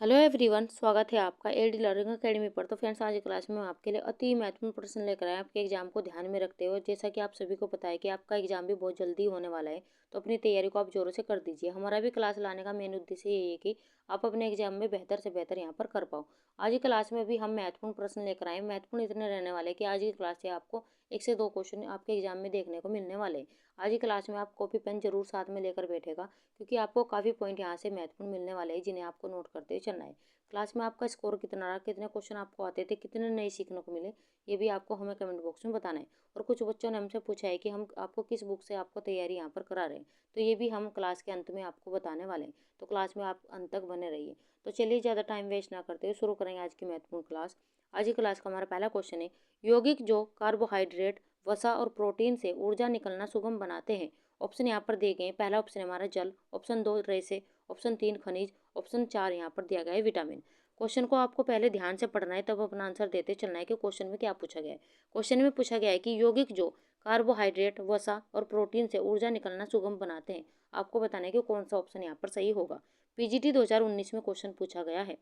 Hello everyone, स्वागत है आपका एडी लर्निंग अकेडमी पर। तो फ्रेंड्स, आज की क्लास में मैं आपके लिए अति महत्वपूर्ण प्रश्न लेकर आया आपके एग्जाम को ध्यान में रखते हुए। जैसा कि आप सभी को पता है कि आपका एग्जाम भी बहुत जल्दी होने वाला है, तो अपनी तैयारी को आप जोरों से कर दीजिए। हमारा भी क्लास लाने का मेन उद्देश्य यही है कि आप अपने एग्जाम में बेहतर से बेहतर यहाँ पर कर पाओ। आज की क्लास में भी हम महत्वपूर्ण प्रश्न लेकर आए। महत्वपूर्ण इतने रहने वाले कि आज की क्लास से आपको 1 से 2 क्वेश्चन आपके एग्जाम में देखने को मिलने वाले हैं। आज की क्लास में आप कॉपी पेन जरूर साथ में लेकर बैठेगा, क्योंकि आपको काफ़ी पॉइंट यहाँ से महत्वपूर्ण मिलने वाले हैं जिन्हें आपको नोट करते हुए चलना है। क्लास में आपका स्कोर कितना रहा, कितने क्वेश्चन आपको आते थे, कितने नए सीखने को मिले, ये भी आपको हमें कमेंट बॉक्स में बताना है। और कुछ बच्चों ने हमसे पूछा है कि हम आपको किस बुक से आपको तैयारी यहाँ पर करा रहे हैं, तो ये भी हम क्लास के अंत में आपको बताने वाले हैं। तो क्लास में आप अंत तक बने रहिए। तो चलिए, ज़्यादा टाइम वेस्ट ना करते हुए शुरू करेंगे आज की महत्वपूर्ण क्लास। आज की क्लास का हमारा पहला क्वेश्चन है, यौगिक जो कार्बोहाइड्रेट, वसा और प्रोटीन से ऊर्जा निकलना सुगम बनाते हैं। ऑप्शन यहाँ पर दिए गए हैं। पहला ऑप्शन है हमारा जल, ऑप्शन 2 रेसे, ऑप्शन 3 खनिज, ऑप्शन 4 यहाँ पर दिया गया है विटामिन। क्वेश्चन को आपको पहले ध्यान से पढ़ना है, तब अपना आंसर देते चलना है कि क्वेश्चन में क्या पूछा गया है। क्वेश्चन में पूछा गया है कि यौगिक जो कार्बोहाइड्रेट, वसा और प्रोटीन से ऊर्जा निकलना सुगम बनाते हैं। आपको बताना है कि कौन सा ऑप्शन यहाँ पर सही होगा। पीजीटी 2019 में क्वेश्चन पूछा गया है।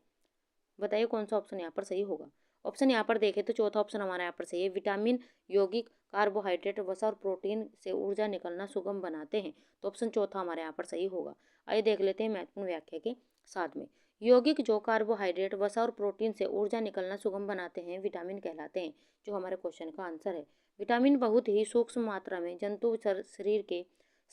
बताइए कौन सा ऑप्शन यहाँ पर सही होगा। ऑप्शन यहाँ पर देखें तो चौथा ऑप्शन हमारा यहाँ पर सही है। विटामिन, यौगिक, कार्बोहाइड्रेट, वसा और प्रोटीन से ऊर्जा निकलना सुगम बनाते हैं, तो ऑप्शन चौथा हमारे यहाँ पर सही होगा। आइए देख लेते हैं महत्वपूर्ण व्याख्या के साथ में। यौगिक जो कार्बोहाइड्रेट, वसा और प्रोटीन से ऊर्जा निकलना सुगम बनाते हैं विटामिन कहलाते हैं, जो हमारे क्वेश्चन का आंसर है। विटामिन बहुत ही सूक्ष्म मात्रा में जंतु शरीर के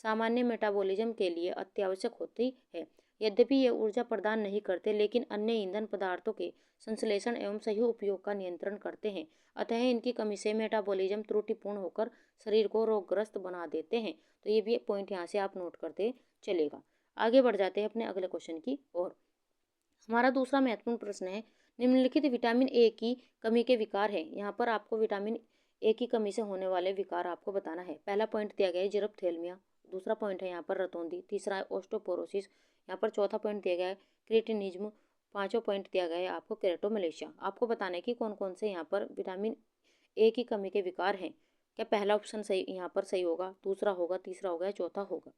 सामान्य मेटाबॉलिज्म के लिए अत्यावश्यक होती है। यद्यपि ये ऊर्जा प्रदान नहीं करते, लेकिन अन्य ईंधन पदार्थों के संश्लेषण एवं सही उपयोग का नियंत्रण करते हैं। अतः इनकी कमी से मेटाबॉलिज्म त्रुटिपूर्ण होकर शरीर को रोगग्रस्त बना देते हैं। तो ये भी पॉइंट यहाँ से आप नोट करते चलेगा। आगे बढ़ जाते हैं अपने अगले क्वेश्चन की ओर। हमारा दूसरा महत्वपूर्ण प्रश्न है, निम्नलिखित विटामिन ए की कमी के विकार है। यहाँ पर आपको विटामिन ए की कमी से होने वाले विकार आपको बताना है। पहला पॉइंट दिया गया है जीरप्थेलमिया, दूसरा पॉइंट है यहाँ पर रतौंधी, तीसरा है ओस्टोपोरोसिस, यहाँ पर चौथा पॉइंट दिया गया है क्रिटिनिज्म, पांचवा पॉइंट दिया गया है आपको केरेटोमलेशिया। आपको बताना है कि कौन कौन से यहाँ पर विटामिन ए की कमी के विकार हैं। क्या पहला ऑप्शन सही यहाँ पर सही होगा, दूसरा होगा, तीसरा होगा या चौथा होगा।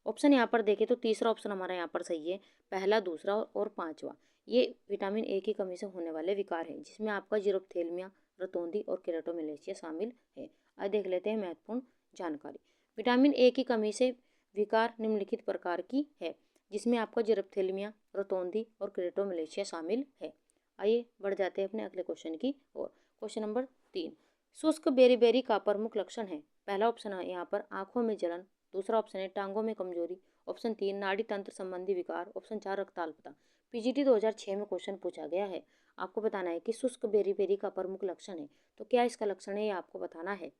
ऑप्शन यहाँ पर देखें तो तीसरा ऑप्शन हमारा यहाँ पर सही है। पहला, दूसरा और पांचवा ये विटामिन ए की कमी से होने वाले विकार हैं, जिसमें आपका जीरोप्थेलमिया, रतौंधी और केरेटोमलेशिया शामिल है। आज देख लेते हैं महत्वपूर्ण जानकारी। विटामिन ए की कमी से विकार निम्नलिखित प्रकार की है, जिसमें आपका जीरोप्थेलमिया, रतौंधी और केरेटोमलेशिया शामिल है। आइए बढ़ जाते हैं अपने अगले क्वेश्चन की ओर। क्वेश्चन नंबर 3, शुष्क बेरी का प्रमुख लक्षण है। पहला ऑप्शन है यहाँ पर आंखों में जलन, दूसरा ऑप्शन है टांगों में कमजोरी, ऑप्शन 3 नाड़ी तंत्र संबंधी विकार, ऑप्शन 4 रक्ताल्पता। पीजीटी 2006 में क्वेश्चन पूछा गया है। आपको बताना है कि शुष्क बेरी का प्रमुख लक्षण है, तो क्या इसका लक्षण है ये आपको बताना है।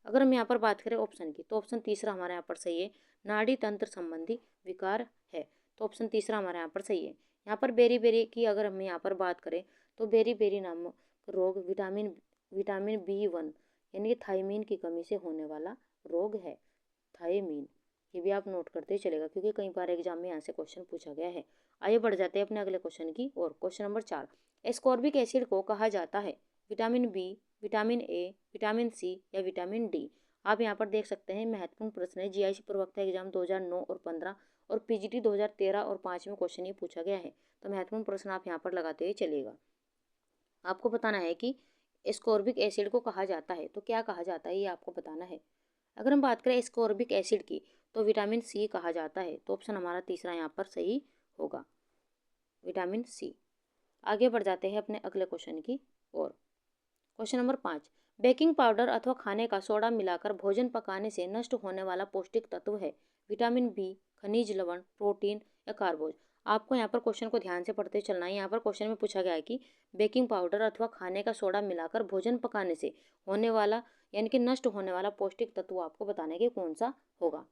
अगर हम यहाँ पर बात करें ऑप्शन की, तो ऑप्शन तीसरा हमारे यहाँ पर सही है, नाड़ी तंत्र संबंधी विकार है, तो ऑप्शन तीसरा हमारे यहाँ पर सही है। यहाँ पर बेरी की अगर हम यहाँ पर बात करें, तो बेरी नामक रोग विटामिन B1 यानी कि थायमीन की कमी से होने वाला रोग है। थायमीन, ये भी आप नोट करते चलेगा, क्योंकि कई बार एग्जाम में यहाँ से क्वेश्चन पूछा गया है। आइए बढ़ जाते हैं अपने अगले क्वेश्चन की और। क्वेश्चन नंबर 4, एस्कॉर्बिक एसिड को कहा जाता है vitamin B, vitamin A, vitamin C या विटामिन डी। आप यहाँ पर देख सकते हैं महत्वपूर्ण प्रश्न है। जीआईसी प्रवक्ता एग्जाम 2009 और 15 और पीजीटी 2013 और 5 में क्वेश्चन ये पूछा गया है। तो महत्वपूर्ण प्रश्न आप यहाँ पर लगाते हुए चलेगा। आपको बताना है कि एस्कॉर्बिक एसिड को कहा जाता है, तो क्या कहा जाता है ये आपको बताना है। अगर हम बात करें एस्कॉर्बिक एसिड की, तो विटामिन सी कहा जाता है, तो ऑप्शन हमारा तीसरा यहाँ पर सही होगा, विटामिन सी। आगे बढ़ जाते हैं अपने अगले क्वेश्चन की ओर। क्वेश्चन नंबर 5, बेकिंग पाउडर अथवा खाने का सोडा मिलाकर भोजन पकाने से नष्ट होने वाला पौष्टिक तत्व है। विटामिन बी, खनिज लवण, प्रोटीन या कार्बोज। आपको यहाँ पर क्वेश्चन को ध्यान से पढ़ते चलना है। यहाँ पर क्वेश्चन में पूछा गया है कि बेकिंग पाउडर अथवा खाने का सोडा मिलाकर भोजन पकाने से होने वाला यानी कि नष्ट होने वाला पौष्टिक तत्व आपको बताने के कौन सा होगा।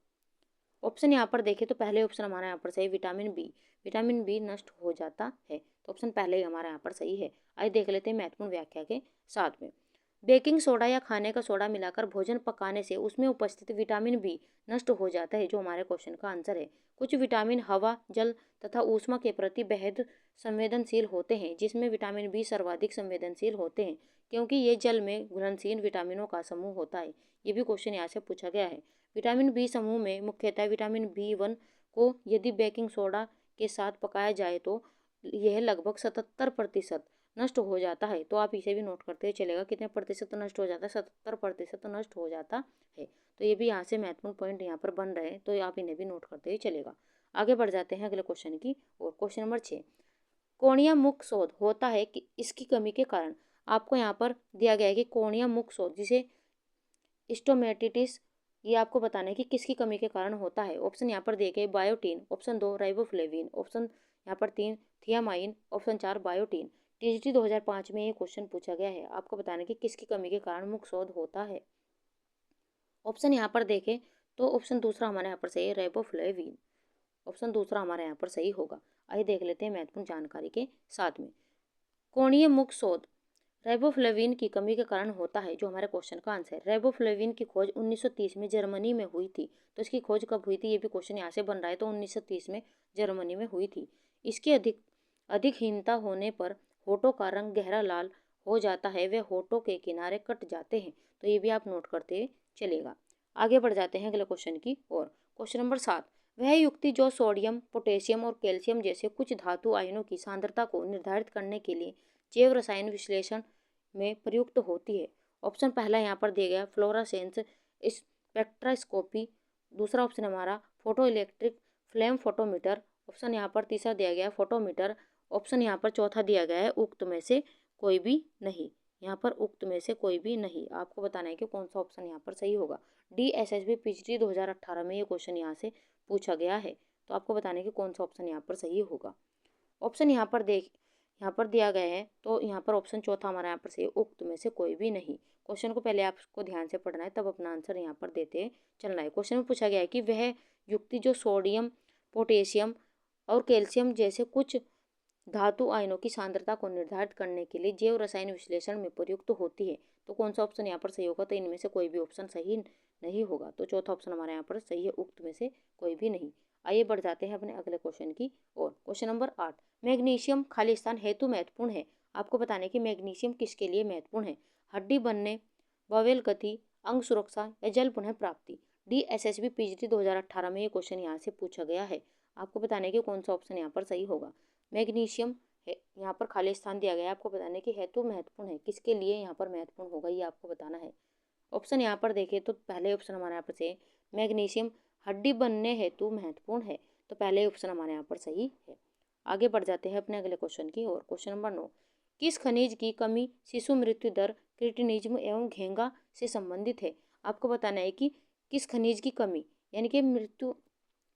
ऑप्शन यहाँ पर देखें तो पहले ऑप्शन हमारा यहाँ पर सही, विटामिन बी। विटामिन बी नष्ट हो जाता है, तो ऑप्शन पहले ही हमारा यहाँ पर सही है। आइए देख लेते हैं महत्वपूर्ण व्याख्या के साथ में। बेकिंग सोडा या खाने का सोडा मिलाकर भोजन पकाने से उसमें उपस्थित विटामिन बी नष्ट हो जाता है, जो हमारे क्वेश्चन का आंसर है। कुछ विटामिन हवा, जल तथा ऊष्मा के प्रति बेहद संवेदनशील होते हैं, जिसमें विटामिन बी सर्वाधिक संवेदनशील होते हैं, क्योंकि ये जल में घुलनशील विटामिनों का समूह होता है। ये भी क्वेश्चन यहाँ से पूछा गया है। विटामिन बी समूह में मुख्यतः विटामिन B1 को यदि बेकिंग सोडा के साथ पकाया जाए तो यह लगभग 77% नष्ट हो जाता है। तो आप इसे भी नोट करते हुए चलेगा, कितने प्रतिशत नष्ट हो जाता है, 77% नष्ट हो जाता है। तो ये भी यहाँ से महत्वपूर्ण पॉइंट यहाँ पर बन रहे हैं, तो आप इन्हें भी नोट करते हुए चलेगा। आगे बढ़ जाते हैं अगले क्वेश्चन की और। क्वेश्चन नंबर 6, कोणीय मुख शोध होता है कि इसकी कमी के कारण। आपको यहाँ पर दिया गया है कि कोणीय मुख शोध जिसे स्टोमेटिटिस, ये आपको बताना है कि किसकी कमी के कारण होता है। ऑप्शन यहाँ पर देखे बायोटीन, ऑप्शन 2 राइबोफ्लेविन, ऑप्शन यहाँ पर 3 थियामाइन, ऑप्शन 4 बायोटीन। टीजीटी 2005 में ये क्वेश्चन पूछा गया है। आपको बताना है कि किसकी कमी के कारण मुख शोध होता है। ऑप्शन यहाँ पर देखें तो ऑप्शन दूसरा हमारे यहाँ पर सही है, राइबोफ्लेविन। ऑप्शन दूसरा हमारे यहाँ पर सही होगा। आइए देख लेते हैं महत्वपूर्ण जानकारी के साथ में। कोणीय मुख शोध राइबोफ्लेविन की कमी के कारण होता है, जो हमारे क्वेश्चन का आंसर है। राइबोफ्लेविन की खोज 1930 में जर्मनी में हुई थी। तो इसकी खोज कब हुई थी, ये भी क्वेश्चन यहाँ से बन रहा है। तो 1930 में जर्मनी में हुई थी। इसकी अधिकहीनता होने पर होठों का रंग गहरा लाल हो जाता है, वे होठों के किनारे कट जाते हैं। तो ये भी आप नोट करते चलेगा। आगे बढ़ जाते हैं अगले क्वेश्चन की और। क्वेश्चन नंबर 7, वह युक्ति जो सोडियम, पोटेशियम और कैल्शियम जैसे कुछ धातु आयनों की सांद्रता को निर्धारित करने के लिए जैव रसायन विश्लेषण में प्रयुक्त होती है। ऑप्शन पहला यहाँ पर दिया गया फ्लोरासेंस स्पेक्ट्रोस्कोपी, दूसरा ऑप्शन हमारा photo electric flame photometer, option यहाँ पर तीसरा दिया गया फोटोमीटर, ऑप्शन यहाँ पर चौथा दिया गया है उक्त में से कोई भी नहीं। यहाँ पर उक्त में से कोई भी नहीं, आपको बताना है कि कौन सा ऑप्शन यहाँ पर सही होगा। DSSB PGT 2018 में ये क्वेश्चन यहाँ से पूछा गया है। तो आपको बताना है कि कौन सा ऑप्शन यहाँ पर सही होगा। ऑप्शन यहाँ पर दिया गया है, तो यहाँ पर ऑप्शन चौथा हमारा यहाँ पर सही, उक्त में से कोई भी नहीं। क्वेश्चन को पहले आपको ध्यान से पढ़ना है, तब अपना आंसर यहाँ पर देते चलना है। क्वेश्चन में पूछा गया है कि वह युक्ति जो सोडियम, पोटेशियम और कैल्शियम जैसे कुछ धातु आयनों की सांद्रता को निर्धारित करने के लिए जैव रसायन विश्लेषण में प्रयुक्त होती है। तो कौन सा ऑप्शन यहाँ पर सही होगा, तो इनमें से कोई भी ऑप्शन सही नहीं होगा। तो चौथा ऑप्शन हमारे यहाँ पर सही है, उक्त में से कोई भी नहीं। आइए बढ़ जाते हैं अपने अगले क्वेश्चन की और। क्वेश्चन नंबर 8, मैग्नीशियम खालिस्तान हेतु महत्वपूर्ण है। आपको बताने कि मैग्नीशियम किसके लिए महत्वपूर्ण है। हड्डी बनने, बवेल गति, अंग सुरक्षा या जल पुनः प्राप्ति। DSSB PGT 2018 में ये क्वेश्चन यहाँ से पूछा गया है। आपको बताने कि कौन सा ऑप्शन यहाँ पर सही होगा। मैग्नीशियम है यहाँ पर खाली स्थान दिया गया है, आपको बताने कि हेतु महत्वपूर्ण है, किसके लिए यहाँ पर महत्वपूर्ण होगा ये आपको बताना है। ऑप्शन यहाँ पर देखें तो पहले ऑप्शन हमारे यहाँ पर से मैग्नीशियम हड्डी बनने हेतु महत्वपूर्ण है, तो पहले ऑप्शन हमारे यहाँ पर सही है। आगे बढ़ जाते हैं अपने अगले क्वेश्चन की और। क्वेश्चन नंबर 9, किस खनिज की कमी शिशु मृत्यु दर, क्रिटिनिज्म एवं घेंगा से संबंधित है। आपको बताना है कि किस खनिज की कमी यानी कि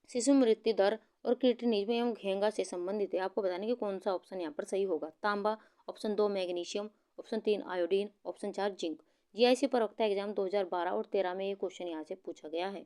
शिशु मृत्यु दर और क्रिटिनिज्म एवं घेंगा से संबंधित है। आपको बताना कि कौन सा ऑप्शन यहाँ पर सही होगा। तांबा, option 2 magnesium, option 3 iodine, option 4 zinc. GIC प्रवक्ता एग्जाम 2012 और 13 में ये क्वेश्चन यहाँ से पूछा गया है।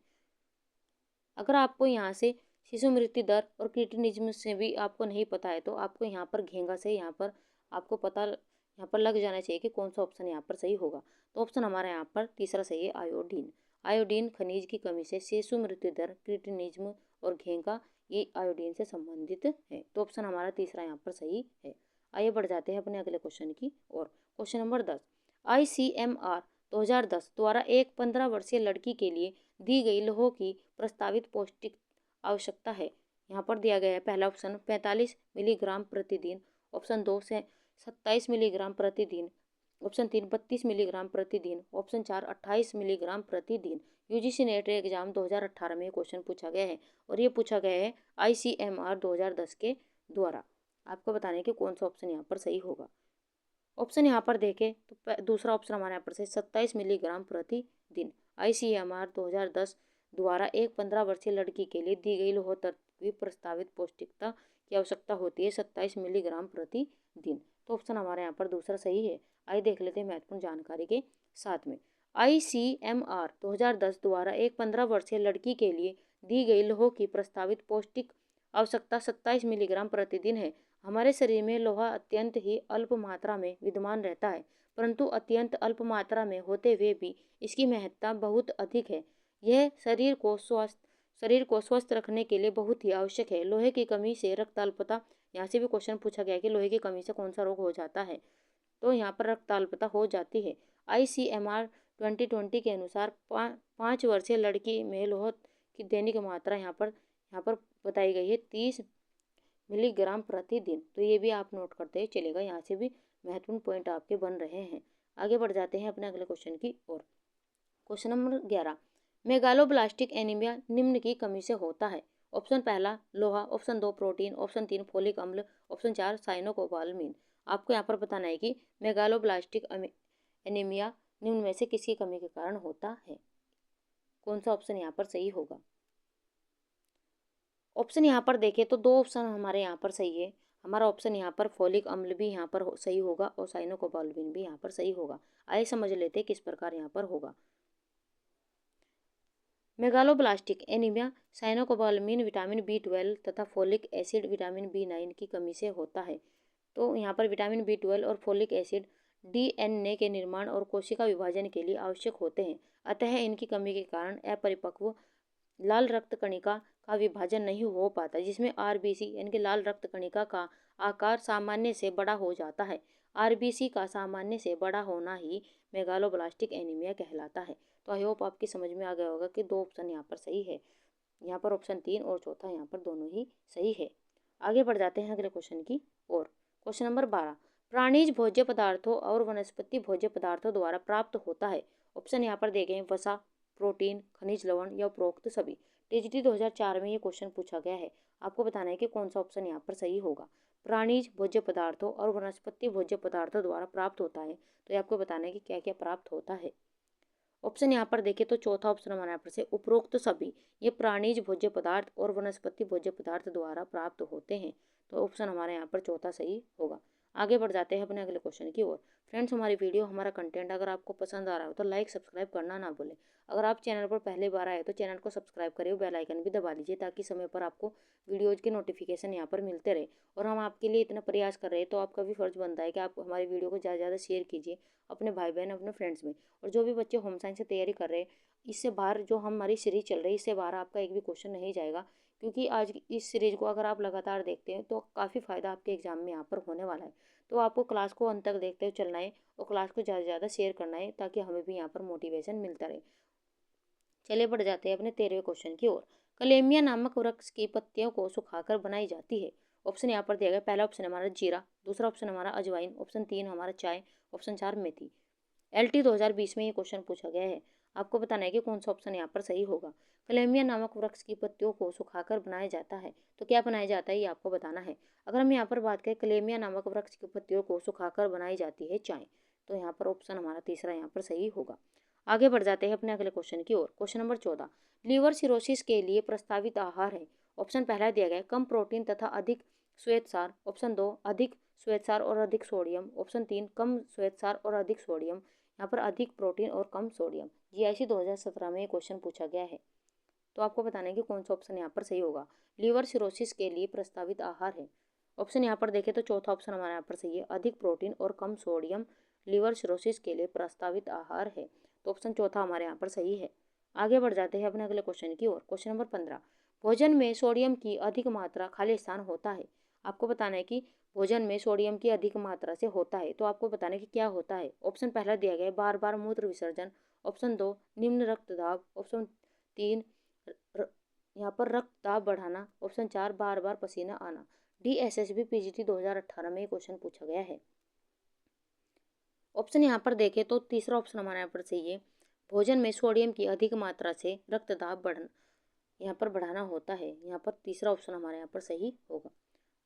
अगर आपको यहाँ से शिशु मृत्यु दर और क्रिटिनिज्म से भी आपको नहीं पता है, तो आपको यहाँ पर घेंगा से यहाँ पर आपको पता यहाँ पर लग जाना चाहिए कि कौन सा ऑप्शन यहाँ पर सही होगा। तो ऑप्शन हमारा यहाँ पर तीसरा सही है, आयोडीन। आयोडीन खनिज की कमी से शिशु मृत्यु दर, क्रिटिनिज्म और घेंगा ये आयोडीन से संबंधित है। तो ऑप्शन हमारा तीसरा यहाँ पर सही है। आइए बढ़ जाते हैं अपने अगले क्वेश्चन की और। क्वेश्चन नंबर 10, ICMR 2010 द्वारा एक 15 वर्षीय लड़की के लिए दी गई लौह की प्रस्तावित पौष्टिक आवश्यकता है। यहाँ पर दिया गया है पहला ऑप्शन 45 मिलीग्राम प्रतिदिन, ऑप्शन 2 से 27 मिलीग्राम प्रतिदिन, ऑप्शन 3 32 मिलीग्राम प्रतिदिन, ऑप्शन 4 28 मिलीग्राम प्रतिदिन। UGC नेट एग्जाम 2018 में क्वेश्चन पूछा गया है और ये पूछा गया है ICMR 2010 के द्वारा। आपको बताने कि कौन सा ऑप्शन यहाँ पर सही होगा। ऑप्शन यहाँ पर देखें तो दूसरा ऑप्शन हमारे यहाँ पर से 27 मिलीग्राम प्रतिदिन। ICMR 2010 द्वारा एक 15 वर्षीय लड़की के लिए दी गई लौह तत्व की प्रस्तावित पौष्टिकता की आवश्यकता होती है 27 मिलीग्राम प्रतिदिन। तो ऑप्शन हमारे यहाँ पर दूसरा सही है। आइए देख लेते हैं महत्वपूर्ण जानकारी के साथ में। ICMR 2010 द्वारा एक 15 वर्षीय लड़की के लिए दी गई लौह की प्रस्तावित पौष्टिक आवश्यकता 27 मिलीग्राम प्रतिदिन है। हमारे शरीर में लोहा अत्यंत ही अल्प मात्रा में विद्यमान रहता है, परंतु अत्यंत अल्प मात्रा में होते हुए भी इसकी महत्ता बहुत अधिक है। यह शरीर को स्वस्थ रखने के लिए बहुत ही आवश्यक है। लोहे की कमी से रक्त अल्पता, यहाँ से भी क्वेश्चन पूछा गया कि लोहे की कमी से कौन सा रोग हो जाता है, तो यहाँ पर रक्त अल्पता हो जाती है। ICMR 2020 के अनुसार 5 वर्षीय लड़की में लोह की दैनिक मात्रा यहाँ पर बताई गई है मिलीग्राम प्रतिदिन। तो ये भी आप नोट करते चलेगा, यहाँ से भी महत्वपूर्ण पॉइंट आपके बन रहे हैं। आगे बढ़ जाते हैं अपने अगले क्वेश्चन की ओर। क्वेश्चन नंबर 11, मेगालोब्लास्टिक एनीमिया निम्न की कमी से होता है। ऑप्शन पहला लोहा, ऑप्शन 2 प्रोटीन, ऑप्शन 3 फोलिक अम्ल, ऑप्शन 4 साइनोकोबालमिन। आपको यहाँ पर बताना है कि मेगालोब्लास्टिक एनीमिया निम्न में से किसकी कमी के कारण होता है। कौन सा ऑप्शन यहाँ पर सही होगा। ऑप्शन यहाँ पर देखें तो 2 ऑप्शन हमारे यहाँ पर सही है। हमारा ऑप्शन यहाँ पर फोलिक अम्ल भी यहाँ पर सही होगा और साइनोकोबालमिन भी यहाँ पर सही होगा। आइए समझ लेते हैं किस प्रकार यहाँ पर होगा। Megaloblastic anaemia cyanocobalamin vitamin B12 तथा फोलिक एसिड विटामिन B9 की कमी से होता है। तो यहाँ पर विटामिन B12 और फोलिक एसिड DNA के निर्माण और कोशिका विभाजन के लिए आवश्यक होते हैं। अतः इनकी कमी के कारण अपरिपक्व लाल रक्त कणिका का विभाजन नहीं हो पाता, जिसमें RBC यानी कि लाल रक्त कणिका का आकार सामान्य से बड़ा हो जाता है। RBC का सामान्य से बड़ा होना ही मेगालोब्लास्टिक एनीमिया कहलाता है। तो आई होप आपकी समझ में आ गया होगा कि 2 ऑप्शन यहाँ पर सही है। यहाँ पर ऑप्शन 3 और चौथा यहाँ पर दोनों ही सही है। आगे बढ़ जाते हैं अगले क्वेश्चन की ओर। क्वेश्चन नंबर 12, प्राणीज भोज्य पदार्थों और वनस्पति भोज्य पदार्थों द्वारा प्राप्त होता है। ऑप्शन यहाँ पर दिए गए हैं वसा, प्रोटीन, खनिज लवण या उपरोक्त सभी। TGT 2004 में ये क्वेश्चन पूछा गया है। आपको बताना है कि कौन सा ऑप्शन यहाँ पर सही होगा। प्राणीज भोज्य पदार्थों और वनस्पति भोज्य पदार्थों द्वारा प्राप्त होता है, तो ये आपको बताना है कि क्या क्या प्राप्त होता है। ऑप्शन यहाँ पर देखें तो चौथा ऑप्शन हमारे यहाँ पर से उपरोक्त सभी, ये प्राणीज भोज्य पदार्थ और वनस्पति भोज्य पदार्थ द्वारा प्राप्त होते हैं। तो ऑप्शन हमारे यहाँ पर चौथा सही होगा। आगे बढ़ जाते हैं अपने अगले क्वेश्चन की ओर। फ्रेंड्स, हमारी वीडियो हमारा कंटेंट अगर आपको पसंद आ रहा हो तो लाइक सब्सक्राइब करना ना भूलें। अगर आप चैनल पर पहली बार आए तो चैनल को सब्सक्राइब करिए, बेल आइकन भी दबा लीजिए ताकि समय पर आपको वीडियोज़ के नोटिफिकेशन यहाँ पर मिलते रहे। और हम आपके लिए इतना प्रयास कर रहे हैं तो आपका भी फर्ज बनता है कि आप हमारी वीडियो को ज़्यादा से ज़्यादा शेयर कीजिए अपने भाई बहन, अपने फ्रेंड्स में। और जो भी बच्चे होम साइंस से तैयारी कर रहे हैं, इससे बाहर जो हमारी सीरीज चल रही है, इससे बाहर आपका एक भी क्वेश्चन नहीं जाएगा, क्योंकि आज इस सीरीज को अगर आप लगातार देखते हैं तो काफ़ी फ़ायदा आपके एग्जाम में यहाँ पर होने वाला है। तो आपको क्लास को अंत तक देखते हुए चलना है और क्लास को ज़्यादा से ज़्यादा शेयर करना है ताकि हमें भी यहाँ पर मोटिवेशन मिलता रहे। चलिए बढ़ जाते हैं अपने 13वें क्वेश्चन की ओर। कलेमिया नामक वृक्ष की पत्तियों को सुखाकर बनाई जाती है। ऑप्शन यहाँ पर दिया गया। पहला ऑप्शन हमारा जीरा, दूसरा ऑप्शन हमारा अजवाइन, ऑप्शन 3 हमारा चाय, ऑप्शन 4 मेथी। LT 2020 में ये क्वेश्चन पूछा गया है। आपको बताना है कि कौन सा ऑप्शन यहाँ पर सही होगा। कलेमिया नामक वृक्ष की पत्तियों को सुखाकर बनाया जाता है, तो क्या बनाया जाता है ये आपको बताना है। अगर हम यहाँ पर बात करें कलेमिया नामक वृक्ष की पत्तियों को सुखाकर बनाई जाती है चाय, तो यहाँ पर ऑप्शन हमारा तीसरा यहाँ पर सही होगा। आगे बढ़ जाते हैं अपने अगले क्वेश्चन की ओर। क्वेश्चन नंबर 14, लीवर सिरोसिस के लिए प्रस्तावित आहार है। ऑप्शन पहला दिया गया कम प्रोटीन तथा अधिक श्वेतसार, ऑप्शन 2 अधिक श्वेतसार और अधिक सोडियम, ऑप्शन 3 कम श्वेतसार और अधिक सोडियम, यहाँ पर अधिक प्रोटीन और कम सोडियम। GIC 2017 में ये क्वेश्चन पूछा गया है। तो आपको बताना है कि कौन सा ऑप्शन यहाँ पर सही होगा। लीवर सिरोसिस के लिए प्रस्तावित आहार है। ऑप्शन यहाँ पर देखें तो चौथा ऑप्शन हमारे यहाँ पर सही है, अधिक प्रोटीन और कम सोडियम लीवर सिरोसिस के लिए प्रस्तावित आहार है। तो ऑप्शन चौथा हमारे यहाँ पर सही है। आगे बढ़ जाते हैं अपने अगले क्वेश्चन की ओर। क्वेश्चन नंबर 15, भोजन में सोडियम की अधिक मात्रा खालिस्तान होता है। आपको बताना है कि भोजन में सोडियम की अधिक मात्रा से होता है, तो आपको बताना है कि क्या होता है। ऑप्शन पहला दिया गया है बार बार मूत्र विसर्जन, ऑप्शन 2 निम्न रक्तदाब, ऑप्शन 3 यहाँ पर रक्तदाब बढ़ाना, ऑप्शन 4 बार बार पसीना आना। DSSB PGT 2018 में क्वेश्चन पूछा गया है। ऑप्शन यहाँ पर देखें तो तीसरा ऑप्शन हमारे यहाँ पर सही है, भोजन में सोडियम की अधिक मात्रा से रक्तदाब यहाँ पर बढ़ाना होता है। यहाँ पर तीसरा ऑप्शन हमारे यहाँ पर सही होगा।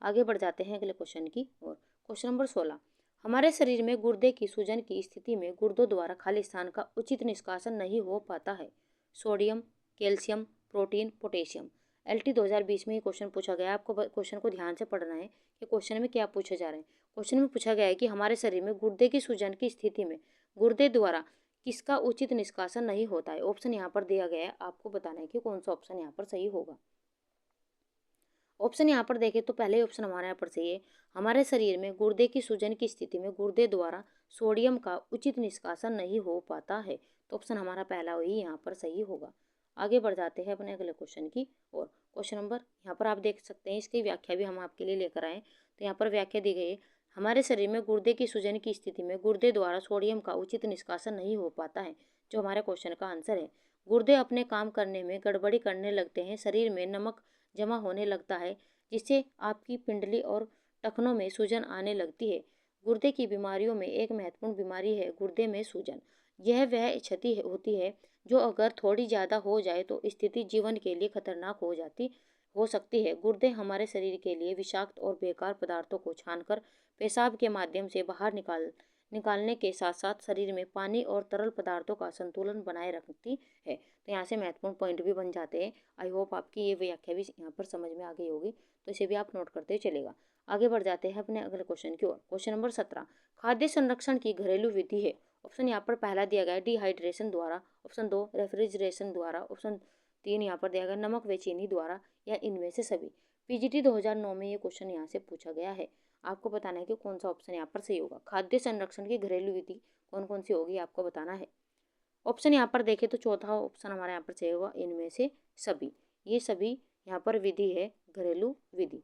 आगे बढ़ जाते हैं अगले क्वेश्चन की ओर। क्वेश्चन नंबर 16, हमारे शरीर में गुर्दे की सूजन की स्थिति में गुर्दों द्वारा खाली स्थान का उचित निष्कासन नहीं हो पाता है। Sodium, calcium, protein, potassium. LT 2020 में ये क्वेश्चन पूछा गया है। आपको क्वेश्चन को ध्यान से पढ़ना है कि क्वेश्चन में क्या पूछा जा रहा है। क्वेश्चन में पूछा गया है कि हमारे शरीर में गुर्दे की सूजन की स्थिति में गुर्दे द्वारा किसका उचित निष्कासन नहीं होता है। ऑप्शन यहाँ पर दिया गया है, आपको बताना है कि कौन सा ऑप्शन यहाँ पर सही होगा। ऑप्शन यहाँ पर देखें तो पहले ऑप्शन हमारे यहाँ पर सही है, हमारे शरीर में गुर्दे की सूजन की स्थिति में गुर्दे द्वारा सोडियम का उचित निष्कासन नहीं हो पाता है। तो ऑप्शन हमारा पहला ही यहाँ पर सही होगा। आगे बढ़ जाते हैं अपने अगले क्वेश्चन की और। क्वेश्चन नंबर यहाँ पर आप देख सकते हैं, इसकी व्याख्या भी हम आपके लिए लेकर आए। तो यहाँ पर व्याख्या दी गई है, हमारे शरीर में गुर्दे की सूजन की स्थिति में गुर्दे द्वारा सोडियम का उचित निष्कासन नहीं हो पाता है, जो हमारे क्वेश्चन का आंसर है। गुर्दे अपने काम करने में गड़बड़ी करने लगते हैं, शरीर में नमक जमा होने लगता है, जिससे आपकी पिंडली और टखनों में सूजन आने लगती है। गुर्दे की बीमारियों में एक महत्वपूर्ण बीमारी है गुर्दे में सूजन। यह वह क्षति होती है जो अगर थोड़ी ज़्यादा हो जाए तो स्थिति जीवन के लिए खतरनाक हो सकती है। गुर्दे हमारे शरीर के लिए विषाक्त और बेकार पदार्थों को छानकर पेशाब के माध्यम से बाहर निकालने के साथ साथ शरीर में पानी और तरल पदार्थों का संतुलन बनाए रखती है। तो यहाँ से महत्वपूर्ण पॉइंट भी बन जाते हैं। आई होप आपकी ये व्याख्या भी यहाँ पर समझ में आ गई होगी, तो इसे भी आप नोट करते चलेगा। आगे बढ़ जाते हैं अपने अगले क्वेश्चन की ओर। क्वेश्चन नंबर 17, खाद्य संरक्षण की घरेलू विधि है। ऑप्शन यहाँ पर पहला दिया गया है डिहाइड्रेशन द्वारा, ऑप्शन 2 रेफ्रिजरेशन द्वारा, ऑप्शन 3 यहाँ पर दिया गया नमक व चीनी द्वारा, या इनमें से सभी। पीजीटी 2009 में ये क्वेश्चन यहाँ से पूछा गया है। आपको बताना है कि कौन सा ऑप्शन यहाँ पर सही होगा। खाद्य संरक्षण की घरेलू विधि कौन कौन सी होगी आपको बताना है। ऑप्शन यहाँ पर देखें तो चौथा ऑप्शन हमारे यहाँ पर सही होगा, इनमें से सभी। ये सभी यहाँ पर विधि है, घरेलू विधि।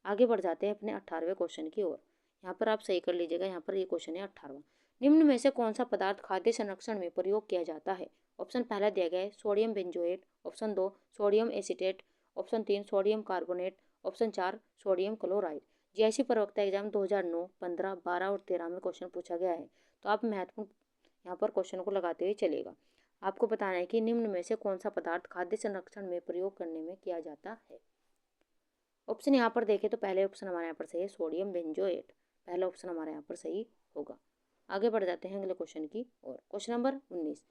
आगे बढ़ जाते हैं अपने 18वें क्वेश्चन की ओर। यहाँ पर आप सही कर लीजिएगा, यहाँ पर ये क्वेश्चन है 18वां। निम्न में से कौन सा पदार्थ खाद्य संरक्षण में प्रयोग किया जाता है। ऑप्शन पहला दिया गया है sodium benzoate, option 2 sodium acetate, option 3 sodium carbonate, option 4 sodium chloride. GIC प्रवक्ता एग्जाम 2009, 15, 12 और 13 में क्वेश्चन पूछा गया है। तो आप महत्वपूर्ण यहाँ पर क्वेश्चन को लगाते हुए चलेगा। आपको बताना है कि निम्न में से कौन सा पदार्थ खाद्य संरक्षण में प्रयोग करने में किया जाता है। ऑप्शन यहाँ पर देखें तो पहले ऑप्शन हमारे यहाँ पर सही है सोडियम बेंजोएट, पहला ऑप्शन हमारे यहाँ पर सही होगा। आगे बढ़ जाते हैं अगले क्वेश्चन की ओर। क्वेश्चन नंबर 19,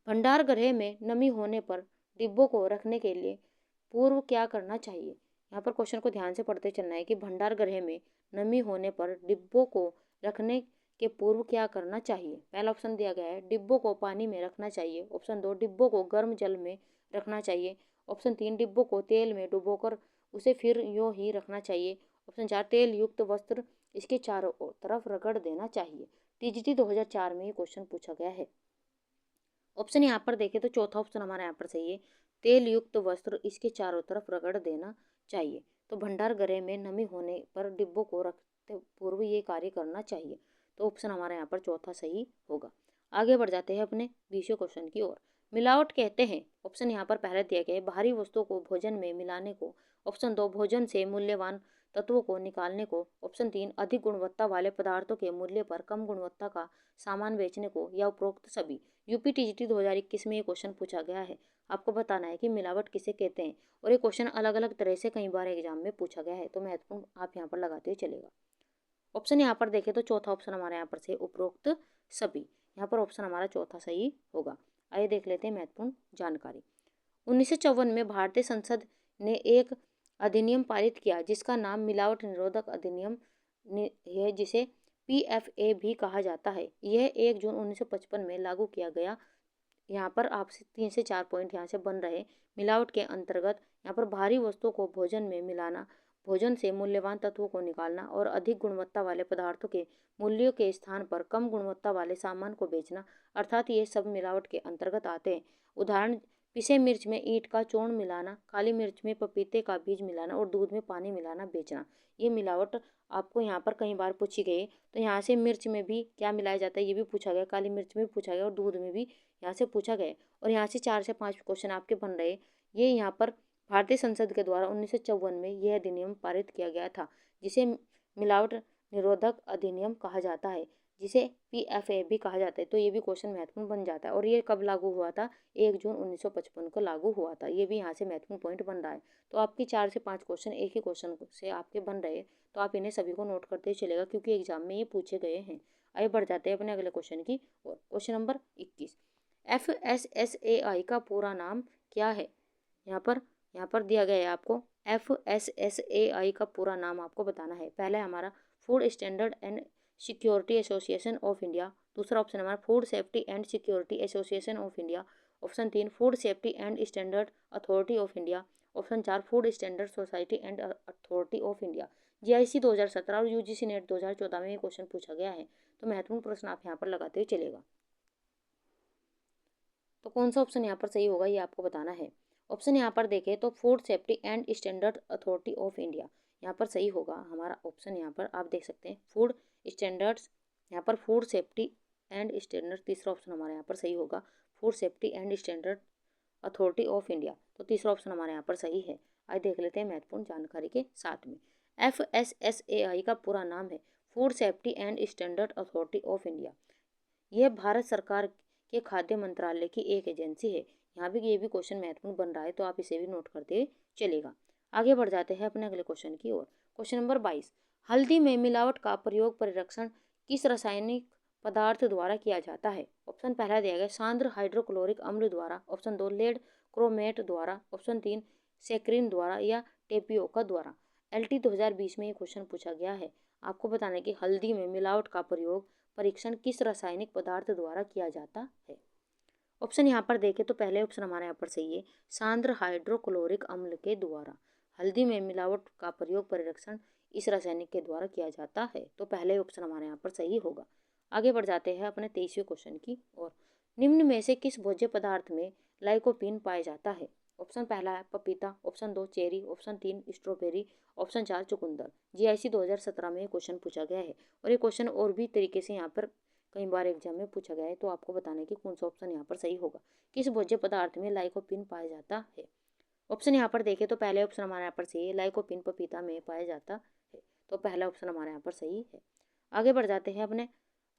भंडार गृह में नमी होने पर डिब्बों को रखने के लिए पूर्व क्या करना चाहिए। यहाँ पर क्वेश्चन को ध्यान से पढ़ते चलना है कि भंडार गृह में नमी होने पर डिब्बों को रखने के पूर्व क्या करना चाहिए। पहला ऑप्शन दिया गया है डिब्बों को पानी में रखना चाहिए, ऑप्शन 2 डिब्बों को गर्म जल में रखना चाहिए, ऑप्शन 3 डिब्बों को तेल में डुबोकर उसे फिर यूं ही रखना चाहिए, ऑप्शन 4 तेल युक्त वस्त्र इसके चारों तरफ रगड़ देना चाहिए। टीजीटी 2004 में ये क्वेश्चन पूछा गया है। ऑप्शन यहाँ पर देखें तो चौथा ऑप्शन हमारा यहाँ पर सही है, तेल युक्त वस्त्र इसके चारों तरफ रगड़ देना चाहिए। तो भंडार गृह में नमी होने पर डिब्बों को रखते पूर्व ये कार्य करना चाहिए। तो ऑप्शन हमारा यहाँ पर चौथा सही होगा। आगे बढ़ जाते हैं अपने 20वें क्वेश्चन की ओर। मिलावट कहते हैं, ऑप्शन यहाँ पर पहले दिया गया है बाहरी वस्तुओं को भोजन में मिलाने को, ऑप्शन 2 भोजन से मूल्यवान तत्वों को निकालने को, ऑप्शन 3 अधिक गुणवत्ता वाले पदार्थों के मूल्य पर कम गुणवत्ता का सामान बेचने को, या उपरोक्त सभी। यूपी टीजीटी 2021 में ये क्वेश्चन पूछा गया है। आपको बताना है कि मिलावट किसे कहते हैं, और ये क्वेश्चन अलग अलग तरह से कई बार एग्जाम में पूछा गया है। तो महत्वपूर्ण आप यहाँ पर लगाते हुए चलेगा। ऑप्शन यहाँ पर देखें तो चौथा ऑप्शन हमारे यहाँ पर से उपरोक्त सभी, यहाँ पर ऑप्शन हमारा चौथा सही होगा। आइए देख लेते हैं महत्वपूर्ण जानकारी। 1954 में भारतीय संसद ने एक अधिनियम पारित किया जिसका नाम मिलावट निरोधक अधिनियम है, जिसे PFA भी कहा जाता है। यह 1 जून 1955 में लागू किया गया। यहाँ पर आपसे 3 से 4 पॉइंट यहाँ से बन रहे। मिलावट के अंतर्गत यहाँ पर भारी वस्तुओं को भोजन में मिलाना, भोजन से मूल्यवान तत्वों को निकालना और अधिक गुणवत्ता वाले पदार्थों के मूल्यों के स्थान पर कम गुणवत्ता वाले सामान को बेचना, अर्थात ये सब मिलावट के अंतर्गत आते हैं। उदाहरण, पिसे मिर्च में ईंट का चूर्ण मिलाना, काली मिर्च में पपीते का बीज मिलाना और दूध में पानी मिलाना बेचना, ये मिलावट आपको यहाँ पर कई बार पूछी गई। तो यहाँ से मिर्च में भी क्या मिलाया जाता है ये भी पूछा गया, काली मिर्च में भी पूछा गया और दूध में भी यहाँ से पूछा गया। और यहाँ से 4 से 5 क्वेश्चन आपके बन रहे। ये यहाँ पर भारतीय संसद के द्वारा 1954 में यह अधिनियम पारित किया गया था, जिसे मिलावट निरोधक अधिनियम कहा जाता है, जिसे PFA भी कहा जाता है। तो ये भी क्वेश्चन महत्वपूर्ण बन जाता है। और ये कब लागू हुआ था, 1 जून 1955 को लागू हुआ था। ये भी यहाँ से महत्वपूर्ण पॉइंट बन रहा है। तो आपके 4 से 5 क्वेश्चन एक ही क्वेश्चन से आपके बन रहे, तो आप इन्हें सभी को नोट करते चलेगा क्योंकि एग्जाम में ये पूछे गए हैं। आइए बढ़ जाते हैं अपने अगले क्वेश्चन की ओर। क्वेश्चन नंबर 21, FSSAI का पूरा नाम क्या है। यहाँ पर दिया गया है आपको FSSAI का पूरा नाम आपको बताना है। पहला है हमारा food standard and security association of India, दूसरा ऑप्शन हमारा food safety and security association of India, option 3 food safety and standard authority of India, option 4 food standard society and authority of India. GIC 2017 और UGC net 2014 में ये question पूछा गया है। तो महत्वपूर्ण प्रश्न आप यहाँ पर लगाते हुए चलेगा। तो कौन सा ऑप्शन यहाँ पर सही होगा ये आपको बताना है। ऑप्शन यहाँ पर देखें तो food safety and standard authority of India यहाँ पर सही होगा हमारा ऑप्शन। यहाँ पर आप देख सकते हैं फूड स्टैंडर्ड्स, यहाँ पर फूड सेफ्टी एंड स्टैंडर्ड, तीसरा ऑप्शन हमारे यहाँ पर सही होगा food safety and standard authority of India. तो तीसरा ऑप्शन हमारे यहाँ पर सही है। आज देख लेते हैं महत्वपूर्ण जानकारी के साथ में। FSSAI का पूरा नाम है food safety and standard authority of India. यह भारत सरकार के खाद्य मंत्रालय की एक एजेंसी है। यहाँ भी ये भी क्वेश्चन महत्वपूर्ण बन रहा है, तो आप इसे भी नोट करते चलेगा। आगे बढ़ जाते हैं अपने अगले क्वेश्चन की ओर। क्वेश्चन नंबर 22, हल्दी में मिलावट का प्रयोग परिरक्षण किस रासायनिक पदार्थ द्वारा किया जाता है? ऑप्शन पहला दिया गया सांद्र हाइड्रोक्लोरिक अम्ल द्वारा, ऑप्शन 2 लेड क्रोमेट द्वारा, ऑप्शन 3 सेक्रिन द्वारा या टेपियोका द्वारा। LT 2020 में ये क्वेश्चन पूछा गया है। आपको बताना है कि हल्दी में मिलावट का प्रयोग परीक्षण किस रासायनिक पदार्थ द्वारा किया जाता है? ऑप्शन यहाँ पर देखें तो पहले ऑप्शन हमारे यहाँ पर सही है, सांद्र हाइड्रोक्लोरिक अम्ल के द्वारा। हल्दी में मिलावट का प्रयोग परिरक्षण इस रासायनिक के द्वारा किया जाता है, तो पहले ऑप्शन हमारे यहाँ पर सही होगा। आगे बढ़ जाते हैं अपने 23वें क्वेश्चन की ओर। निम्न में से किस भोज्य पदार्थ में लाइकोपीन पाया जाता है? ऑप्शन पहला है पपीता, option 2 cherry, option 3 strawberry, option 4 चुकंदर। GIC 2017 में ये क्वेश्चन पूछा गया है और ये क्वेश्चन और भी तरीके से यहाँ पर कई बार एग्जाम में पूछा गया है, तो आपको बताना है कि कौन सा ऑप्शन यहाँ पर सही होगा। किस भोज्य पदार्थ में लाइकोपीन पाया जाता है? ऑप्शन यहाँ पर देखें तो पहले ऑप्शन हमारे यहाँ पर सही है, लाइकोपीन पपीता में पाया जाता है, तो पहला ऑप्शन हमारे यहाँ पर सही है। आगे बढ़ जाते हैं अपने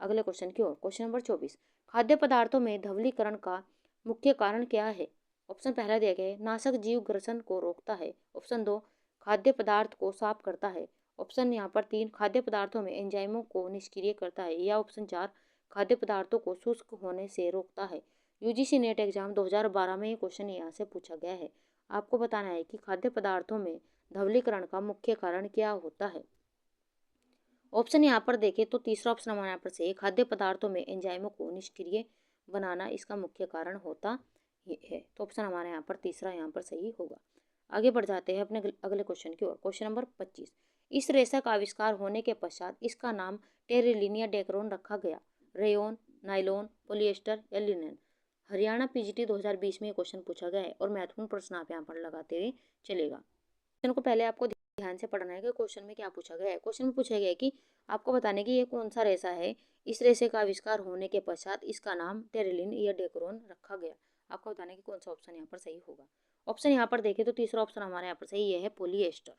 अगले क्वेश्चन की ओर। क्वेश्चन नंबर 24, खाद्य पदार्थों में धवलीकरण का मुख्य कारण क्या है? ऑप्शन पहला दिया गया है नाशक जीव ग्रसन को रोकता है, ऑप्शन 2 खाद्य पदार्थ को साफ करता है, ऑप्शन यहाँ पर 3 खाद्य पदार्थों में एंजाइमों को निष्क्रिय करता है, या ऑप्शन 4 खाद्य पदार्थों को शुष्क होने से रोकता है। UGC नेट एग्जाम 2012 में ये क्वेश्चन यहाँ से पूछा गया है। आपको बताना है कि खाद्य पदार्थों में धवलीकरण का मुख्य कारण क्या होता है? ऑप्शन यहाँ पर देखें तो तीसरा ऑप्शन हमारे यहाँ पर सही है, खाद्य पदार्थों में एंजाइमों को निष्क्रिय बनाना इसका मुख्य कारण होता है, तो ऑप्शन हमारे यहाँ पर तीसरा यहाँ पर सही होगा। आगे बढ़ जाते हैं अपने अगले क्वेश्चन की ओर। क्वेश्चन नंबर 25, इस रेशा का आविष्कार होने के पश्चात इसका नाम टेरिलिन या डेक्रोन रखा गया? रेयोन, नाइलॉन, पॉलिएस्टर या लिनेन? हरियाणा PGT 2020 में क्वेश्चन पूछा गया है और महत्वपूर्ण प्रश्न आप यहाँ पर लगाते हुए चलेगा। क्वेश्चन को पहले आपको ध्यान से पढ़ना है कि क्वेश्चन में क्या पूछा गया है। क्वेश्चन में पूछा गया है कि आपको बताने कि ये कौन सा रेशा है, इस रेशे का आविष्कार होने के पश्चात इसका नाम टेरिलिन या डेक्रोन रखा गया। आपको बताने कि कौन सा ऑप्शन यहाँ पर सही होगा। ऑप्शन यहाँ पर देखें तो तीसरा ऑप्शन हमारे यहाँ पर सही है पॉलिएस्टर।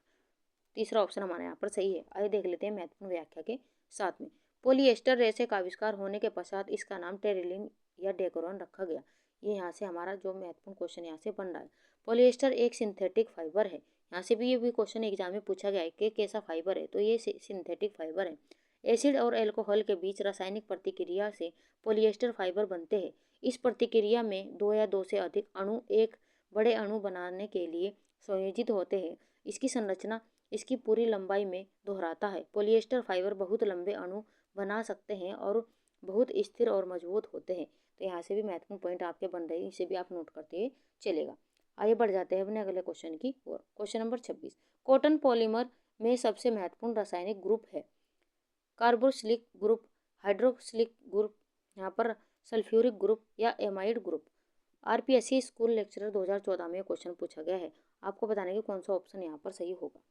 तीसरा ऑप्शन हमारे यहाँ पर सही है। आइए देख लेते हैं महत्वपूर्ण व्याख्या के साथ में। पॉलिएस्टर रेशे का आविष्कार होने के पश्चात इसका नाम टेरिलिन या डेक्रोन रखा गया। ये यहाँ से हमारा जो महत्वपूर्ण क्वेश्चन यहाँ से बन रहा है। पॉलिएस्टर एक सिंथेटिक फाइबर है। यहाँ से भी ये भी क्वेश्चन एग्जाम में पूछा गया है कि कैसा फाइबर है, तो ये सिंथेटिक फाइबर है। एसिड और एल्कोहल के बीच रासायनिक प्रतिक्रिया से पॉलिएस्टर फाइबर बनते हैं। इस प्रतिक्रिया में 2 या 2 से अधिक अणु एक बड़े अणु बनाने के लिए संयोजित होते हैं। इसकी संरचना इसकी पूरी लंबाई में दोहराता है। पॉलिएस्टर फाइबर बहुत लंबे अणु बना सकते हैं और बहुत स्थिर और मजबूत होते हैं। तो यहाँ से भी महत्वपूर्ण पॉइंट आपके बन रहे हैं, इसे भी आप नोट करते चलेगा। आगे बढ़ जाते हैं अपने अगले क्वेश्चन की ओर। क्वेश्चन नंबर 26, कॉटन पॉलीमर में सबसे महत्वपूर्ण रासायनिक ग्रुप है? कार्बोक्सिलिक ग्रुप, हाइड्रोक्सिलिक ग्रुप, यहाँ पर सल्फ्यूरिक ग्रुप या amide group? RPSC school lecturer 2014 में क्वेश्चन पूछा गया है। आपको बताने कि कौन सा ऑप्शन यहाँ पर सही होगा।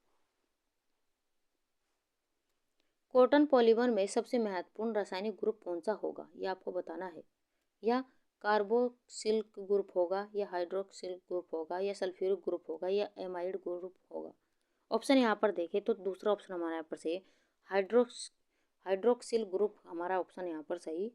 कॉटन पॉलीमर में सबसे महत्वपूर्ण रासायनिक ग्रुप कौन सा होगा, ये आपको बताना है। या कार्बोक्सिल ग्रुप होगा, या हाइड्रोक्सिल ग्रुप होगा, या सल्फ्यूरिक ग्रुप होगा, या एमाइड ग्रुप होगा? ऑप्शन यहाँ पर देखें तो दूसरा ऑप्शन हमारा यहाँ पर सही है, हाइड्रोक्सिल ग्रुप हमारा ऑप्शन यहाँ पर सही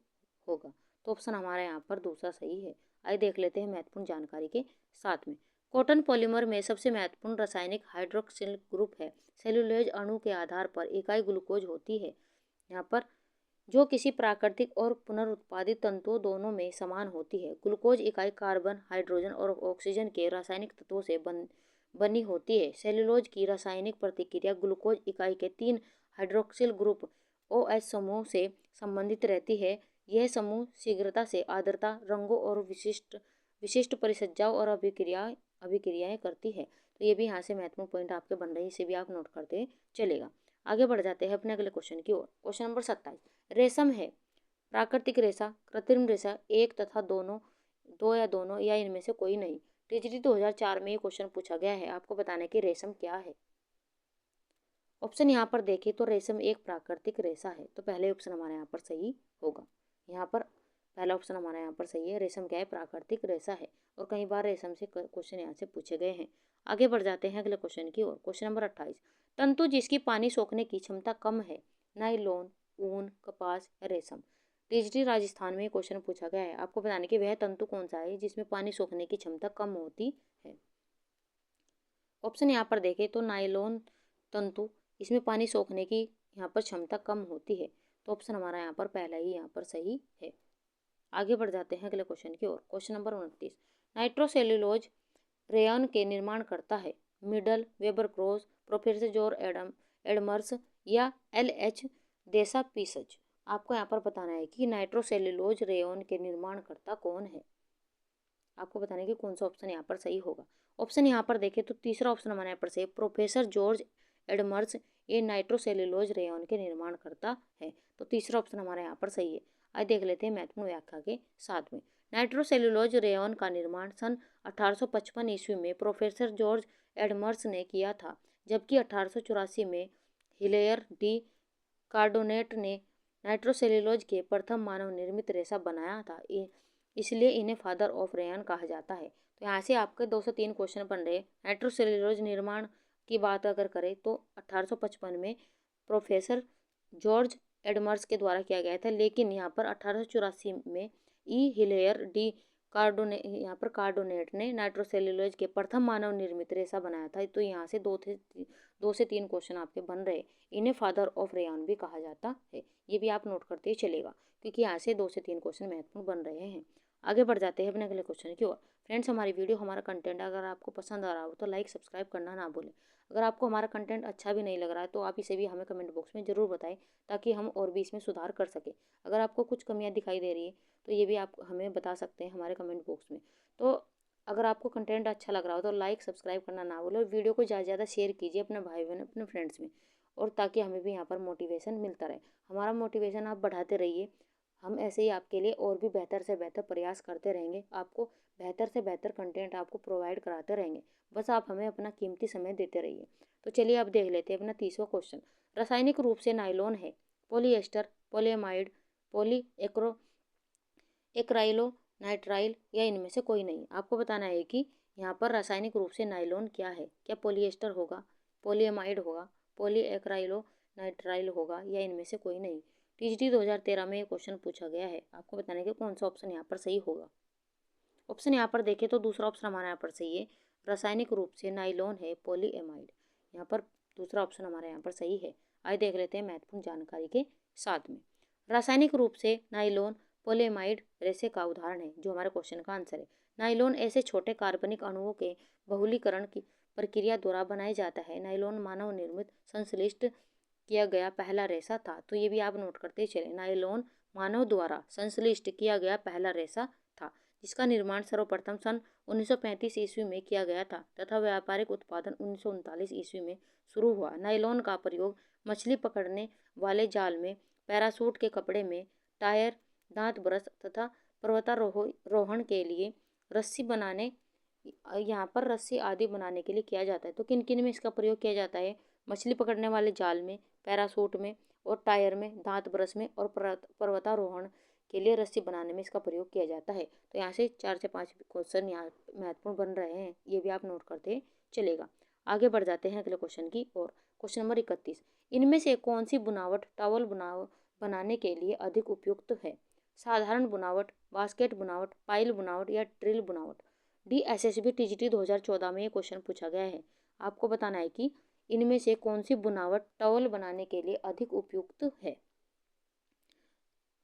होगा। तो ऑप्शन हमारा यहाँ पर दूसरा सही है। आइए देख लेते हैं महत्वपूर्ण जानकारी के साथ में। कॉटन पॉलीमर में सबसे महत्वपूर्ण रासायनिक हाइड्रोक्सिल ग्रुप है। सेलुलोज अणु के आधार पर इकाई ग्लूकोज होती है, यहाँ पर जो किसी प्राकृतिक और पुनरुत्पादित तंतुओं दोनों में समान होती है। ग्लूकोज इकाई कार्बन, हाइड्रोजन और ऑक्सीजन के रासायनिक तत्वों से बनी होती है। सेलुलोज की रासायनिक प्रतिक्रिया ग्लूकोज इकाई के 3 हाइड्रोक्सिल ग्रुप OH समूह से संबंधित रहती है। यह समूह शीघ्रता से आर्द्रता, रंगों और विशिष्ट परिसज्जाओं और अभिक्रियाएं करती है। तो ये भी यहाँ से महत्वपूर्ण पॉइंट आपके बन रहे हैं, इसे भी आप नोट करते चलेगा। आगे बढ़ जाते हैं अपने अगले क्वेश्चन की ओर। क्वेश्चन नंबर 27, रेशम है प्राकृतिक रेशा, कृत्रिम रेशा, एक तथा दोनों, 2 या दोनों, या इनमें से कोई नहीं? TGT 2004 में ये क्वेश्चन पूछा गया है। आपको बताना है कि रेशम क्या है। ऑप्शन यहाँ पर देखें तो रेशम एक प्राकृतिक रेशा है, तो पहले ऑप्शन हमारे यहाँ पर सही होगा। यहाँ पर पहला ऑप्शन हमारा यहाँ पर सही है। रेशम क्या है? प्राकृतिक रेशा है और कई बार रेशम से क्वेश्चन यहाँ से पूछे गए हैं। आगे बढ़ जाते हैं अगले क्वेश्चन की ओर। क्वेश्चन नंबर 28, तंतु जिसकी पानी सोखने की क्षमता कम है, नायलॉन, ऊन, कपास या रेशम। टीजीटी राजस्थान में क्वेश्चन पूछा गया है। आपको बताने कि वह तंतु कौन सा है जिसमें पानी सोखने की क्षमता कम होती है। ऑप्शन यहाँ पर देखें तो नायलॉन तंतु, इसमें पानी सोखने की यहाँ पर क्षमता कम होती है। तो ऑप्शन हमारा यहाँ पर पहला ही यहाँ पर सही है। आगे बढ़ जाते हैं अगले क्वेश्चन की ओर। क्वेश्चन नंबर 29, नाइट्रोसेल्यूलोज रेयन के निर्माण करता है, मिडल, Weber Cross, professor George Edmers या LH देसाई। आपको यहाँ पर बताना है कि नाइट्रोसेल्यूलोज रेयन के निर्माणकर्ता कौन है। आपको बताना है कि कौन सा ऑप्शन यहाँ पर सही होगा। ऑप्शन यहाँ पर देखें तो तीसरा ऑप्शन हमारे यहाँ पर सही है, प्रोफेसर जॉर्ज एडमर्स, ये नाइट्रोसेल्यूलोज रेयन के निर्माण करता है। तो तीसरा ऑप्शन हमारे यहाँ पर सही है। आज देख लेते हैं महत्वपूर्ण व्याख्या के साथ में। नाइट्रोसेल्यूलोज रेयन का निर्माण सन 1855 ईस्वी में प्रोफेसर जॉर्ज एडमर्स ने किया था, जबकि 1884 में हिलेयर डी कार्डोनेट ने नाइट्रोसेल्यूलोज के प्रथम मानव निर्मित रेशा बनाया था, इसलिए इन्हें फादर ऑफ रेयन कहा जाता है। तो यहाँ से आपके 203 क्वेश्चन बन रहे। नाइट्रोसेल्यूलोज निर्माण की बात अगर करें तो 1855 में प्रोफेसर जॉर्ज एडमर्स के द्वारा किया गया था, लेकिन यहाँ पर 1884 में हिलेयर डी कार्डोनेट ने नाइट्रोसेल्यूलोज के प्रथम मानव निर्मित रेशा बनाया था। तो यहाँ से 2 से 3 क्वेश्चन आपके बन रहे। इन्हें फादर ऑफ रेयन भी कहा जाता है, ये भी आप नोट करते ही चलेगा, क्योंकि यहाँ से 2 से 3 क्वेश्चन महत्वपूर्ण बन रहे हैं। आगे बढ़ जाते हैं अपने अगले क्वेश्चन की ओर। फ्रेंड्स, हमारी वीडियो, हमारा कंटेंट अगर आपको पसंद आ रहा हो तो लाइक सब्सक्राइब करना ना भूलें। अगर आपको हमारा कंटेंट अच्छा भी नहीं लग रहा है तो आप इसे भी हमें कमेंट बॉक्स में ज़रूर बताएं, ताकि हम और भी इसमें सुधार कर सकें। अगर आपको कुछ कमियां दिखाई दे रही है तो ये भी आप हमें बता सकते हैं हमारे कमेंट बॉक्स में। तो अगर आपको कंटेंट अच्छा लग रहा हो तो लाइक सब्सक्राइब करना ना भूलें और वीडियो को ज़्यादा से ज़्यादा शेयर कीजिए अपने भाई बहन, अपने फ्रेंड्स में, और ताकि हमें भी यहाँ पर मोटिवेशन मिलता रहे। हमारा मोटिवेशन आप बढ़ाते रहिए। हम ऐसे ही आपके लिए और भी बेहतर से बेहतर प्रयास करते रहेंगे, आपको बेहतर से बेहतर कंटेंट आपको प्रोवाइड कराते रहेंगे। बस आप हमें अपना कीमती समय देते रहिए। तो चलिए अब देख लेते हैं अपना 30वां क्वेश्चन। रासायनिक रूप से नायलॉन है, polyester, polyamide, poly acrylo nitrile या इनमें से कोई नहीं। आपको बताना है कि यहाँ पर रासायनिक रूप से नायलॉन क्या है। क्या पॉलीएस्टर होगा, पॉलीएमाइड होगा, पॉली एक्राइलो नाइट्राइल होगा या इनमें से कोई नहीं। टीजीटी 2013 में ये क्वेश्चन पूछा गया है। आपको बताना है कि कौन सा ऑप्शन यहाँ पर सही होगा। ऑप्शन यहाँ पर देखें तो दूसरा ऑप्शन हमारे यहाँ पर सही है, रासायनिक रूप से नायलॉन है पॉलीएमाइड। यहाँ पर दूसरा ऑप्शन हमारे यहाँ पर सही है। आइए देख लेते हैं महत्वपूर्ण जानकारी के साथ में। रासायनिक रूप से नायलॉन पॉलीएमाइड रेशे का उदाहरण है, जो हमारे क्वेश्चन का आंसर है। नायलॉन ऐसे छोटे कार्बनिक अणुओं के बहुलीकरण की प्रक्रिया द्वारा बनाया जाता है। नायलॉन मानव निर्मित संश्लिष्ट किया गया पहला रेशा था। तो ये भी आप नोट करते चले, नायलॉन मानव द्वारा संश्लिष्ट किया गया पहला रेशा था, जिसका निर्माण सर्वप्रथम सन 1935 ईस्वी में किया गया था तथा व्यापारिक उत्पादन 1939 ईस्वी में शुरू हुआ। नायलॉन का प्रयोग मछली पकड़ने वाले जाल में, पैराशूट के कपड़े में, टायर, दांत ब्रश तथा पर्वतारोहण के लिए रस्सी बनाने, यहाँ पर रस्सी आदि बनाने के लिए किया जाता है। तो किन किन में इसका प्रयोग किया जाता है? मछली पकड़ने वाले जाल में, पैराशूट में और टायर में, दांत ब्रश में और पर्वतारोहण के लिए रस्सी बनाने में इसका प्रयोग किया जाता है। तो यहाँ से 4 से 5 क्वेश्चन यहाँ महत्वपूर्ण बन रहे हैं, ये भी आप नोट करते चलेगा। आगे बढ़ जाते हैं अगले क्वेश्चन की और। क्वेश्चन नंबर 31, इनमें से कौन सी बुनावट टॉवल बनाने के लिए अधिक उपयुक्त है? साधारण बुनावट, बास्केट बुनावट, पाइल बुनावट या ड्रिल बुनावट। DSSB टीजीटी 2014 में ये क्वेश्चन पूछा गया है। आपको बताना है कि इनमें से कौन सी बुनावट टॉवल बनाने के लिए अधिक उपयुक्त है।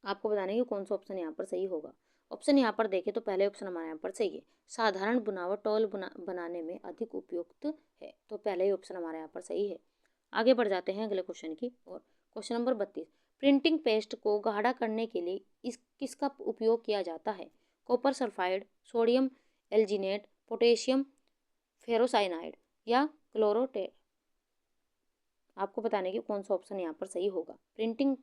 आपको बताना है कि कौन सा ऑप्शन यहाँ पर सही होगा। ऑप्शन यहाँ पर देखें तो पहले ऑप्शन हमारे यहाँ पर सही है, साधारण बुनावट टॉवल बनाने में अधिक उपयुक्त है। तो पहले ही ऑप्शन हमारे यहाँ पर सही है। आगे बढ़ जाते हैं अगले क्वेश्चन की और। क्वेश्चन नंबर 32, प्रिंटिंग पेस्ट को गाढ़ा करने के लिए किसका उपयोग किया जाता है? Copper sulphide, sodium alginate, potassium ferrocyanide या क्लोरोटेट। आपको बताने की कौन सा ऑप्शन यहाँ पर सही होगा। प्रिंटिंग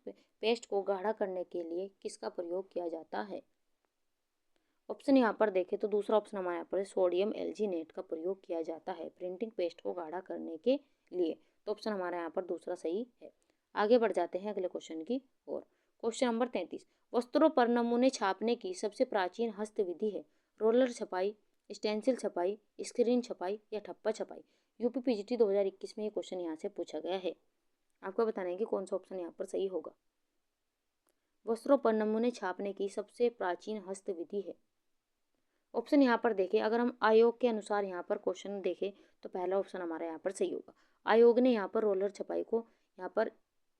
पेस्ट को गाढ़ा करने के लिए किसका प्रयोग किया जाता है? ऑप्शन यहाँ पर देखें तो दूसरा ऑप्शन हमारे यहाँ पर सोडियम एल्जिनेट का प्रयोग किया जाता है प्रिंटिंग पेस्ट को गाढ़ा करने के लिए। तो ऑप्शन हमारा यहाँ पर दूसरा सही है। आगे बढ़ जाते हैं अगले क्वेश्चन की और। क्वेश्चन नंबर 33, वस्त्रों पर नमूने छापने की सबसे प्राचीन हस्त विधि है? रोलर छपाई, स्टेंसिल छपाई, स्क्रीन छपाई या ठप्पा छपाई? यूपीपीजीटी 2021 में ये क्वेश्चन यहाँ से पूछा गया है। आपको बताना है कि कौन सा ऑप्शन यहाँ पर सही होगा। वस्त्रों पर नमूने छापने की सबसे प्राचीन हस्त विधि है। ऑप्शन यहाँ पर देखें, अगर हम आयोग के अनुसार यहाँ पर क्वेश्चन देखें तो पहला ऑप्शन हमारा यहाँ पर सही होगा। आयोग ने यहाँ पर रोलर छपाई को यहाँ पर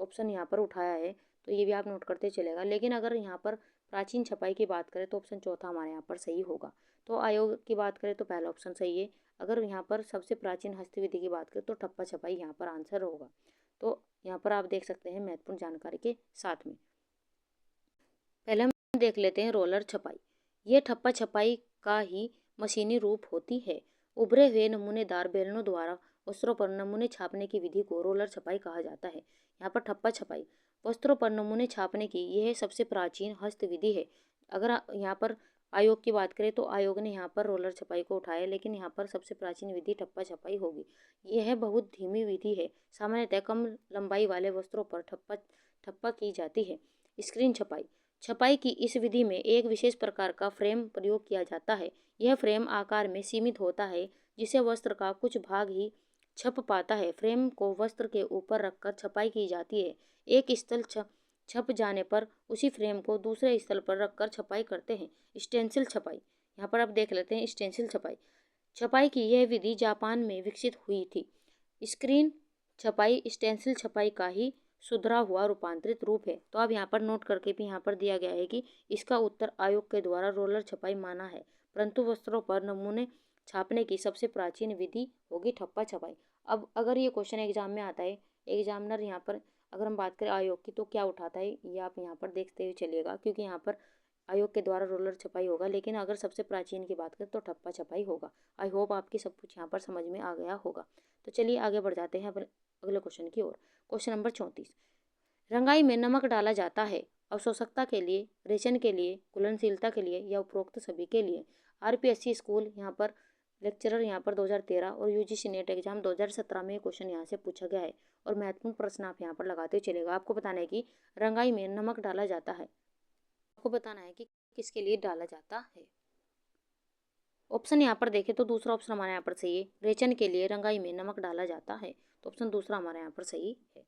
ऑप्शन यहाँ पर उठाया है, तो ये भी आप नोट करते चलेगा। लेकिन अगर यहाँ पर प्राचीन छपाई की बात करें तो ऑप्शन चौथा हमारे यहाँ पर सही होगा। तो आयोग की बात करें तो पहला ऑप्शन सही है। अगर यहाँ पर सबसे प्राचीन हस्तविधि की बात करें तो ठप्पा छपाई यहाँ पर आंसर होगा। तो यहाँ पर आप देख सकते हैं महत्वपूर्ण जानकारी के साथ में। पहले हम देख लेते हैं रोलर छपाई। ये ठप्पा छपाई का ही मशीनी रूप होती है। उभरे हुए नमूनेदार बेलनों द्वारा वस्त्रों पर नमूने छापने की विधि को रोलर छपाई कहा जाता है। यहाँ पर ठप्पा छपाई वस्त्रों पर नमूने छापने की यह सबसे प्राचीन हस्त विधि है। अगर यहाँ पर आयोग की बात करें तो आयोग ने यहाँ पर रोलर छपाई को उठाया, लेकिन यहाँ पर सबसे प्राचीन विधि ठप्पा छपाई होगी। यह बहुत धीमी विधि है। सामान्यतः कम लंबाई वाले वस्त्रों पर ठप्पा की जाती है। स्क्रीन छपाई छपाई की इस विधि में एक विशेष प्रकार का फ्रेम प्रयोग किया जाता है। यह फ्रेम आकार में सीमित होता है, जिससे वस्त्र का कुछ भाग ही छप पाता है। फ्रेम को वस्त्र के ऊपर रखकर छपाई की जाती है। एक स्थल छप जाने पर उसी फ्रेम को दूसरे स्थल पर रखकर छपाई करते हैं। स्टेंसिल छपाई, यहाँ पर आप देख लेते हैं स्टेंसिल छपाई। छपाई की यह विधि जापान में विकसित हुई थी। स्क्रीन छपाई स्टेंसिल छपाई का ही सुधरा हुआ रूपांतरित रूप है। तो अब यहाँ पर नोट करके भी यहाँ पर दिया गया है कि इसका उत्तर आयोग के द्वारा रोलर छपाई माना है, परंतु वस्त्रों पर नमूने छापने की सबसे प्राचीन विधि होगी ठप्पा छपाई। अब अगर ये क्वेश्चन एग्जाम में आता है, एग्जामिनर यहाँ पर अगर हम बात करें आयोग की तो क्या उठाता है, ये आप यहाँ पर देखते हुए चलिएगा, क्योंकि यहाँ पर आयोग के द्वारा रोलर छपाई होगा, लेकिन अगर सबसे प्राचीन की बात करें तो ठप्पा छपाई होगा। आई होप आपकी सब कुछ यहाँ पर समझ में आ गया होगा। तो चलिए आगे बढ़ जाते हैं अगले क्वेश्चन की ओर। क्वेश्चन नंबर 34, रंगाई में नमक डाला जाता है अवशोषकता के लिए, रेचन के लिए, घुलनशीलता के लिए या उपरोक्त सभी के लिए? आरपीएससी स्कूल यहाँ पर लेक्चरर यहाँ पर 2013 और यूजीसी नेट एग्जाम 2017 में क्वेश्चन यहाँ से पूछा गया है और महत्वपूर्ण प्रश्न आप यहाँ पर लगाते हुए चलेगा। आपको बताना है कि रंगाई में नमक डाला जाता है, आपको बताना है कि किसके लिए डाला जाता है। ऑप्शन यहाँ पर देखें तो दूसरा ऑप्शन हमारे यहाँ पर सही है, रेचन के लिए रंगाई में नमक डाला जाता है। तो ऑप्शन दूसरा हमारे यहाँ पर सही है।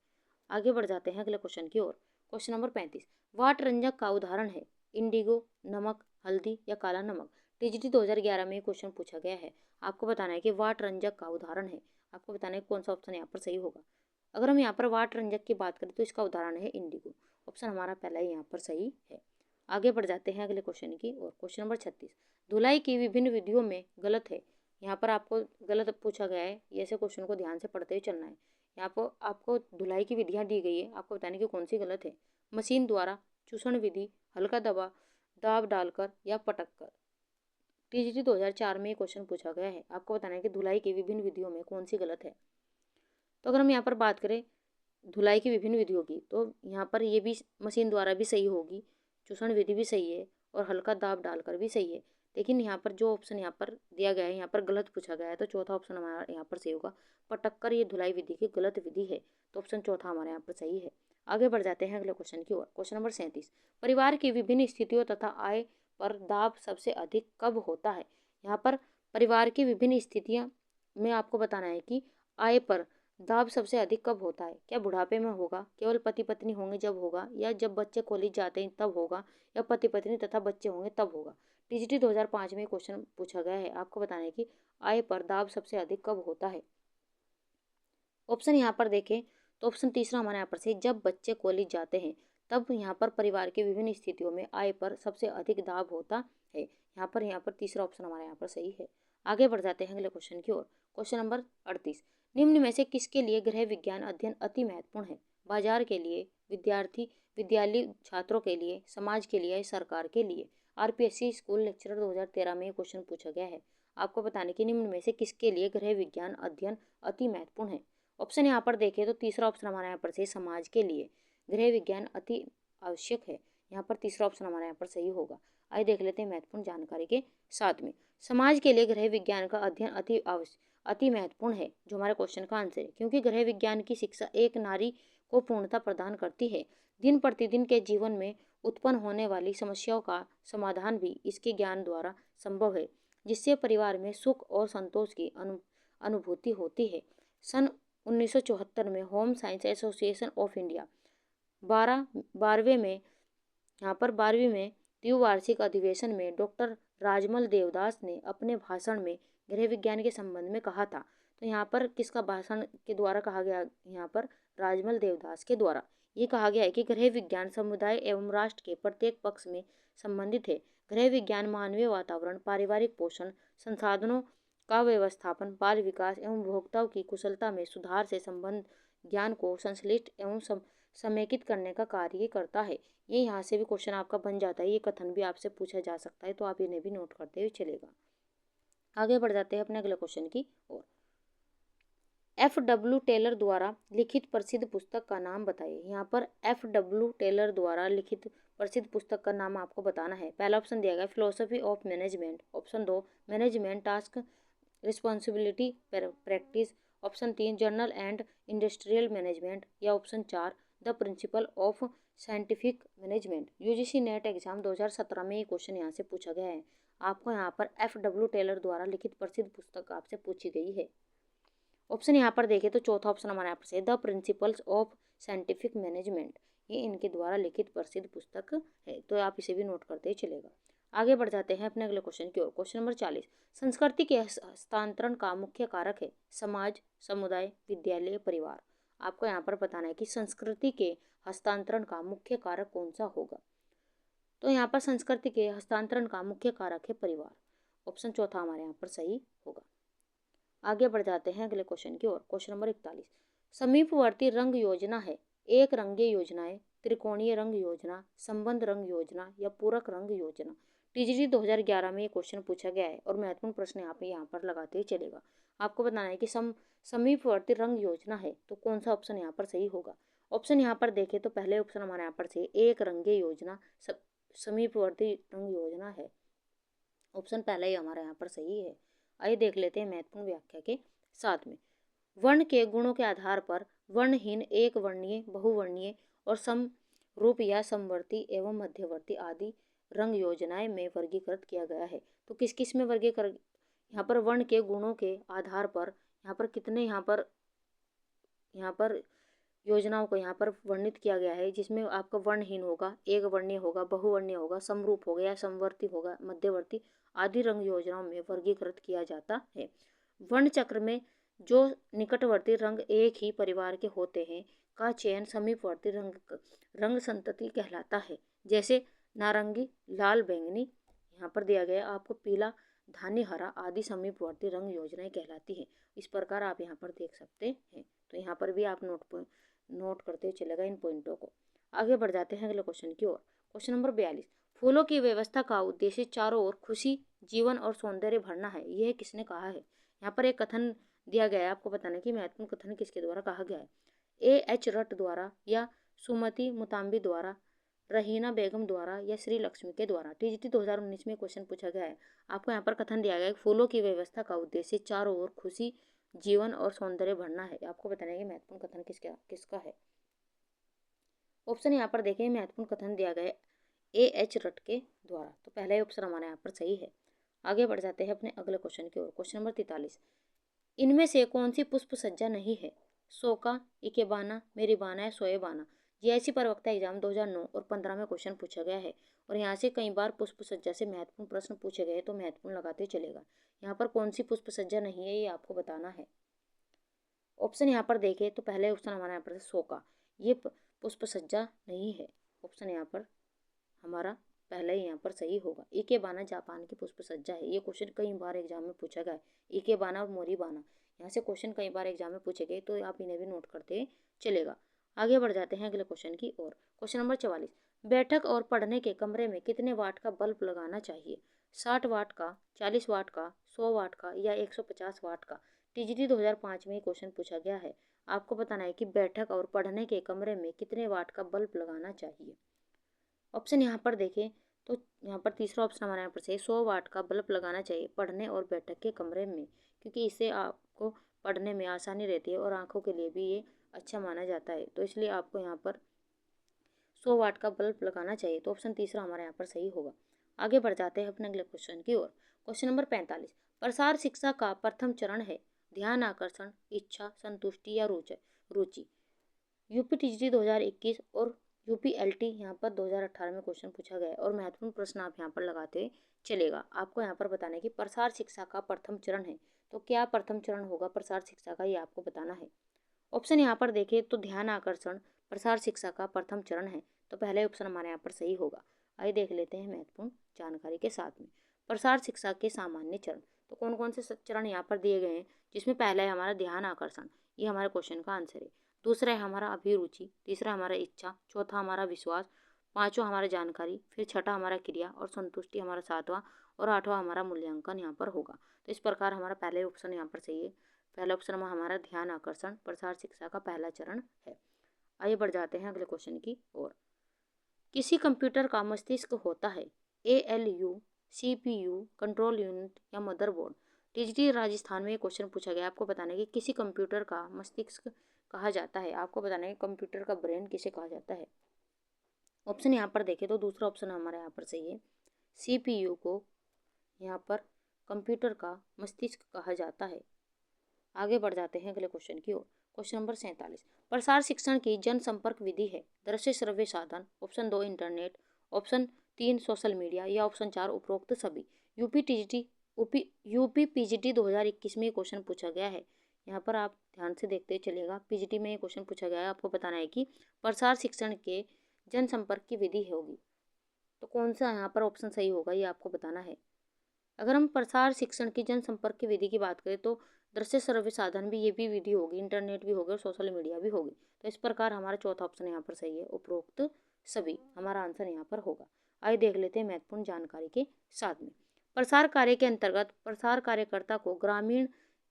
आगे बढ़ जाते हैं अगले क्वेश्चन की ओर। क्वेश्चन नंबर 35, वाट रंजक का उदाहरण है इंडिगो, नमक, हल्दी या काला नमक? टीजीटी 2011 में क्वेश्चन पूछा गया है। आपको बताना है कि वाट रंजक का उदाहरण है। आपको बताना है कौन सा ऑप्शन यहाँ पर सही होगा। अगर हम यहाँ पर वाट रंजक की बात करें तो इसका उदाहरण है इंडिगो। ऑप्शन हमारा पहला ही यहाँ पर सही है। आगे बढ़ जाते हैं अगले क्वेश्चन की ओर। क्वेश्चन नंबर 36, धुलाई की विभिन्न विधियों में गलत है। यहाँ पर आपको गलत पूछा गया है, ऐसे क्वेश्चन को ध्यान से पढ़ते हुए चलना है। यहाँ पर आपको धुलाई की विधियाँ दी गई है, आपको बताने की कौन सी गलत है। मशीन द्वारा, चूषण विधि, हल्का दाब डालकर या पटक कर? टीजीटी 2004 में क्वेश्चन पूछा गया है। आपको बताना है कि धुलाई की विभिन्न विधियों में कौन सी गलत है। तो अगर हम यहाँ पर बात करें धुलाई की विभिन्न विधियों की, तो यहाँ पर ये भी मशीन द्वारा भी सही होगी, चूषण विधि भी सही है और हल्का दाब डालकर भी सही है। लेकिन यहाँ पर जो ऑप्शन यहाँ पर दिया गया है, यहाँ पर गलत पूछा गया है, तो चौथा ऑप्शन हमारा यहाँ पर सही होगा। पटक्कर ये धुलाई विधि की गलत विधि है, तो ऑप्शन चौथा हमारे यहाँ पर सही है। आगे बढ़ जाते हैं अगले क्वेश्चन की ओर। क्वेश्चन नंबर 37, परिवार की विभिन्न स्थितियों तथा आय पर दाब सबसे अधिक कब होता है? यहाँ पर परिवार की विभिन्न स्थितियों में आपको बताना है कि आय पर दाब सबसे अधिक कब होता है। क्या बुढ़ापे में होगा, केवल पति पत्नी होंगे जब होगा, या जब बच्चे कॉलेज जाते हैं तब होगा, या पति पत्नी तथा बच्चे होंगे तब होगा? टीजीटी 2005 में क्वेश्चन पूछा गया है। आपको बताना है कि आय पर दाब सबसे अधिक कब होता है। ऑप्शन यहाँ पर देखें तो ऑप्शन तीसरा हमारे यहाँ पर सही, जब बच्चे कॉलेज जाते हैं तब यहाँ पर परिवार की विभिन्न स्थितियों में आय पर सबसे अधिक दाब होता है। यहाँ पर तीसरा ऑप्शन हमारे यहाँ पर सही है। आगे बढ़ जाते हैं अगले क्वेश्चन की ओर। क्वेश्चन नंबर 38, निम्न में से किसके लिए गृह विज्ञान अध्ययन अति महत्वपूर्ण है? बाजार के लिए, विद्यालय छात्रों के लिए, समाज के लिए, सरकार के लिए? आरपीएससी स्कूल लेक्चरर 2013 में क्वेश्चन पूछा गया है। आपको बताने कि निम्न में से किसके लिए गृह विज्ञान अध्ययन अति महत्वपूर्ण है। ऑप्शन यहाँ पर देखें तो तीसरा ऑप्शन हमारे यहाँ पर सही, समाज के लिए गृह विज्ञान अति आवश्यक है। यहाँ पर तीसरा ऑप्शन हमारे यहाँ पर सही होगा। आइए देख लेते हैं महत्वपूर्ण जानकारी के साथ में। समाज के लिए गृह विज्ञान का अध्ययन अति महत्वपूर्ण है, जो हमारे क्वेश्चन का आंसर है, क्योंकि गृह विज्ञान की शिक्षा एक नारी को पूर्णता प्रदान करती है। दिन प्रतिदिन के जीवन में उत्पन्न होने वाली समस्याओं का समाधान भी इसके ज्ञान द्वारा संभव है, जिससे परिवार में सुख और संतोष की अनुभूति होती है। सन 1974 में home science association of India 12वें में यहाँ पर 12वीं में द्विवार्षिक अधिवेशन में डॉक्टर राजमल देवदास ने अपने भाषण में गृह विज्ञान के संबंध में कहा था। तो यहाँ पर किसका भाषण के द्वारा कहा गया? यहाँ पर राजमल देवदास के द्वारा ये कहा गया है कि गृह विज्ञान समुदाय एवं राष्ट्र के प्रत्येक पक्ष में संबंधित है। गृह विज्ञान मानवीय वातावरण, पारिवारिक पोषण, संसाधनों का व्यवस्थापन, बाल विकास एवं उपभोक्ताओं की कुशलता में सुधार से संबंध ज्ञान को संश्लिष्ट एवं समेकित करने का कार्य करता है। ये यहाँ से भी क्वेश्चन आपका बन जाता है, ये कथन भी आपसे पूछा जा सकता है, तो आप इन्हें भी नोट करते हुए चलेगा। आगे बढ़ जाते हैं अपने अगले क्वेश्चन की ओर। F.W. टेलर द्वारा लिखित प्रसिद्ध पुस्तक का नाम बताइए। यहाँ पर F.W. टेलर द्वारा लिखित प्रसिद्ध पुस्तक का नाम आपको बताना है। पहला ऑप्शन दिया गया philosophy of management, option 2 management task responsibility practice, option 3 journal and industrial management, या option 4 the principle of scientific management. UGC NET exam 2017 में ये क्वेश्चन यहाँ से पूछा गया है। आपको यहाँ पर F.W. टेलर द्वारा लिखित प्रसिद्ध पुस्तक आपसे पूछी गई है। ऑप्शन यहाँ पर देखें तो चौथा ऑप्शन हमारे यहाँ पर से the principles of scientific management, ये इनके द्वारा लिखित प्रसिद्ध पुस्तक है, तो आप इसे भी नोट करते ही चलेगा। आगे बढ़ जाते हैं अपने अगले क्वेश्चन की ओर। क्वेश्चन नंबर 40, संस्कृति के हस्तांतरण का मुख्य कारक है समाज, समुदाय, विद्यालय, परिवार। आपको यहाँ पर बताना है कि संस्कृति के हस्तांतरण का मुख्य कारक कौन सा होगा। तो यहाँ पर संस्कृति के हस्तांतरण का मुख्य कारक है परिवार। ऑप्शन चौथा हमारे यहाँ पर सही होगा। आगे बढ़ जाते हैं अगले क्वेश्चन की ओर। क्वेश्चन नंबर 41, समीपवर्ती रंग योजना है एक रंगीय योजनाएं, त्रिकोणीय रंग योजना, संबंध रंग योजना, या पूरक रंग योजना। टीजीटी 2011 में ये क्वेश्चन पूछा गया है और महत्वपूर्ण प्रश्न यहाँ पर लगाते ही चलेगा। आपको बताना है कि समीपवर्ती रंग योजना है, तो कौन सा ऑप्शन यहाँ पर सही होगा। ऑप्शन यहाँ पर देखें तो पहले ऑप्शन हमारे यहाँ पर से एक रंगीय योजना समीपवर्ती रंग योजना है। ऑप्शन पहला ही हमारा यहाँ पर सही है। आइए देख लेते हैं महत्वपूर्ण व्याख्या के साथ में। वर्ण के गुणों के आधार पर वर्णहीन, एक वर्णीय, बहुवर्णीय और समरूप या समवर्ती एवं मध्यवर्ती आदि रंग योजनाएं में वर्गीकृत किया गया है। तो किस किस में वर्गीकृत, यहाँ पर वर्ण के गुणों के आधार पर यहाँ पर कितने यहाँ पर योजनाओं को यहाँ पर वर्णित किया गया है, जिसमें आपका वर्णहीन होगा, एक वर्णीय होगा, बहुवर्णीय होगा, समरूप होगा या समवर्ती होगा, मध्यवर्ती आदि रंग योजनाओं में वर्गीकृत किया जाता है। वर्ण चक्र में जो निकटवर्ती रंग एक ही परिवार के होते हैं का चयन समीपवर्ती रंग संतति कहलाता है। जैसे नारंगी, लाल, बैंगनी, यहाँ पर दिया गया आपको पीला, धानी, हरा आदि समीपवर्ती रंग योजनाएं कहलाती हैं। इस प्रकार आप यहाँ पर देख सकते हैं। तो यहाँ पर भी आप नोट करते चलेगा इन पॉइंटों को। आगे बढ़ जाते हैं अगले क्वेश्चन की ओर। क्वेश्चन नंबर 42, फूलों की व्यवस्था का उद्देश्य चारों ओर खुशी, जीवन और सौंदर्य भरना है, यह किसने कहा है। यहाँ पर एक कथन दिया गया है, आपको बताना है कि महत्वपूर्ण कथन किसके द्वारा कहा गया है। A.H. रट द्वारा, या सुमति मुताम्बी द्वारा, रहीना बेगम द्वारा, या श्री लक्ष्मी के द्वारा। टीजीटी 2019 में क्वेश्चन पूछा गया है। आपको यहाँ पर कथन दिया गया है फूलों की व्यवस्था का उद्देश्य चारों ओर खुशी, जीवन और सौंदर्य भरना है। आपको बताना है कि महत्वपूर्ण कथन किसका है। ऑप्शन यहाँ पर देखें, महत्वपूर्ण कथन दिया गया है A.H. रट के द्वारा, तो पहला ही ऑप्शन हमारे यहाँ पर सही है। आगे बढ़ जाते हैं अपने अगले क्वेश्चन की ओर। क्वेश्चन नंबर 43, इनमें से कौन सी पुष्प सज्जा नहीं है। शोका, इकेबाना, मेरीबाना या सोएबाना। जीआईसी प्रवक्ता एग्जाम 2009 और 15 में क्वेश्चन पूछा गया है और यहाँ से कई बार पुष्प सज्जा से महत्वपूर्ण प्रश्न पूछे गए, तो महत्वपूर्ण लगाते चलेगा। यहाँ पर कौन सी पुष्प सज्जा नहीं है, ये आपको बताना है। ऑप्शन यहाँ पर देखें तो पहले ऑप्शन हमारा यहाँ पर शोका, ये पुष्प सज्जा नहीं है। ऑप्शन यहाँ पर हमारा पहले ही यहाँ पर सही होगा। इकेबाना जापान की पुष्प सज्जा है। ये क्वेश्चन कई बार एग्जाम में पूछा गया है। इकेबाना और मोरीबाना, यहाँ से क्वेश्चन कई बार एग्जाम में पूछे गए, तो आप इन्हें भी नोट करते चलेगा। आगे बढ़ जाते हैं अगले क्वेश्चन की ओर। क्वेश्चन नंबर 44, बैठक और पढ़ने के कमरे में कितने वाट का बल्ब लगाना चाहिए। 60 वाट का, 40 वाट का, 100 वाट का, या 150 वाट का। टीजीटी 2005 में क्वेश्चन पूछा गया है। आपको बताना है कि बैठक और पढ़ने के कमरे में कितने वाट का बल्ब लगाना चाहिए। ऑप्शन यहाँ पर देखें तो यहाँ पर तीसरा ऑप्शन हमारे यहाँ पर से 100 वाट का बल्ब लगाना चाहिए पढ़ने और बैठक के कमरे में, क्योंकि इससे आपको पढ़ने में आसानी रहती है और आंखों के लिए भी ये अच्छा माना जाता है, तो इसलिए आपको यहाँ पर 100 वाट का बल्ब लगाना चाहिए। तो ऑप्शन तीसरा हमारे यहाँ पर सही होगा। आगे बढ़ जाते हैं अपने अगले क्वेश्चन की ओर। क्वेश्चन नंबर 45, प्रसार शिक्षा का प्रथम चरण है ध्यान आकर्षण, इच्छा, संतुष्टि या रुचि। यूपीटीजीटी 2021 और यूपीएलटी यहाँ पर 2018 में क्वेश्चन पूछा गया है और महत्वपूर्ण प्रश्न आप यहाँ पर लगाते हुए चलेगा। आपको यहाँ पर बताना है कि प्रसार शिक्षा का प्रथम चरण है, तो क्या प्रथम चरण होगा प्रसार शिक्षा का, ये आपको बताना है। ऑप्शन यहाँ पर देखिए तो ध्यान आकर्षण प्रसार शिक्षा का प्रथम चरण है, तो पहले ऑप्शन हमारे यहाँ पर सही होगा। आइए देख लेते हैं महत्वपूर्ण जानकारी के साथ में। प्रसार शिक्षा के सामान्य चरण, तो कौन कौन से चरण यहाँ पर दिए गए हैं, जिसमें पहला है हमारा ध्यान आकर्षण, ये हमारे क्वेश्चन का आंसर है। दूसरा है हमारा अभिरुचि, तीसरा हमारा इच्छा, चौथा हमारा विश्वास, पांचवा हमारा जानकारी, फिर छठा हमारा क्रिया और संतुष्टि हमारा सातवां और आठवां हमारा मूल्यांकन यहाँ पर होगा। तो इस प्रकार हमारा पहले ऑप्शन यहाँ पर सही है। पहला ऑप्शन में हमारा ध्यान आकर्षण प्रसार शिक्षा का पहला चरण है। आइए बढ़ जाते हैं अगले क्वेश्चन की ओर। किसी कंप्यूटर का मस्तिष्क होता है ALU, CPU, कंट्रोल यूनिट या मदरबोर्ड। टीजीटी राजस्थान में ये क्वेश्चन पूछा गया। आपको बताना है कि किसी कंप्यूटर का मस्तिष्क कहा जाता है। आपको बताना है कि कंप्यूटर का ब्रेन किसे कहा जाता है। ऑप्शन यहाँ पर देखें तो दूसरा ऑप्शन हमारा यहाँ पर सही है। CPU को यहाँ पर कंप्यूटर का मस्तिष्क कहा जाता है। आगे बढ़ जाते हैं अगले क्वेश्चन की ओर। क्वेश्चन नंबर 47, प्रसार शिक्षण की जनसंपर्क विधि है दृश्य श्रव्य साधन, option 2 internet, option 3 social media या ऑप्शन 4 उपरोक्त सभी। यूपीपीजीटी 2021 में क्वेश्चन पूछा गया है। यहाँ पर आप ध्यान से देखते चलिएगा। पीजीटी में ये क्वेश्चन पूछा गया है। आपको बताना है कि प्रसार शिक्षण के जनसंपर्क की विधि होगी, तो कौन सा यहाँ पर ऑप्शन सही होगा, ये आपको बताना है। अगर हम प्रसार शिक्षण की जनसंपर्क की विधि की बात करें तो दृश्य श्रव्य साधन भी ये भी विधि होगी, इंटरनेट भी होगा और सोशल मीडिया भी होगी। तो इस प्रकार हमारा चौथा ऑप्शन यहाँ पर सही है, उपरोक्त सभी हमारा आंसर यहाँ पर होगा। आइए देख लेते हैं महत्वपूर्ण जानकारी के साथ में। प्रसार कार्य के अंतर्गत प्रसार कार्यकर्ता को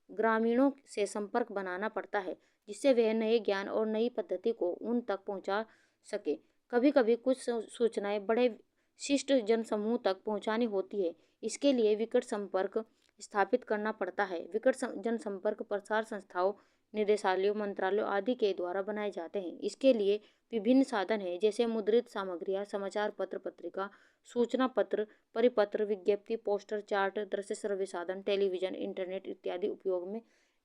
ग्रामीणों से संपर्क बनाना पड़ता है, जिससे वह नए ज्ञान और नई पद्धति को उन तक पहुँचा सके। कभी कभी कुछ सूचनाएं बड़े शिष्ट जनसमूह तक पहुँचानी होती है, इसके लिए विकट संपर्क स्थापित करना पड़ता है। विकट जनसंपर्क प्रसार संस्थाओं, निदेशालयों, मंत्रालयों आदि के द्वारा बनाए जाते हैं। इसके लिए विभिन्न साधन हैं, जैसे मुद्रित सामग्रियाँ, समाचार पत्र, पत्रिका, सूचना पत्र, परिपत्र, विज्ञप्ति, पोस्टर, चार्ट, दृश्य श्रव्य साधन, टेलीविजन, इंटरनेट इत्यादि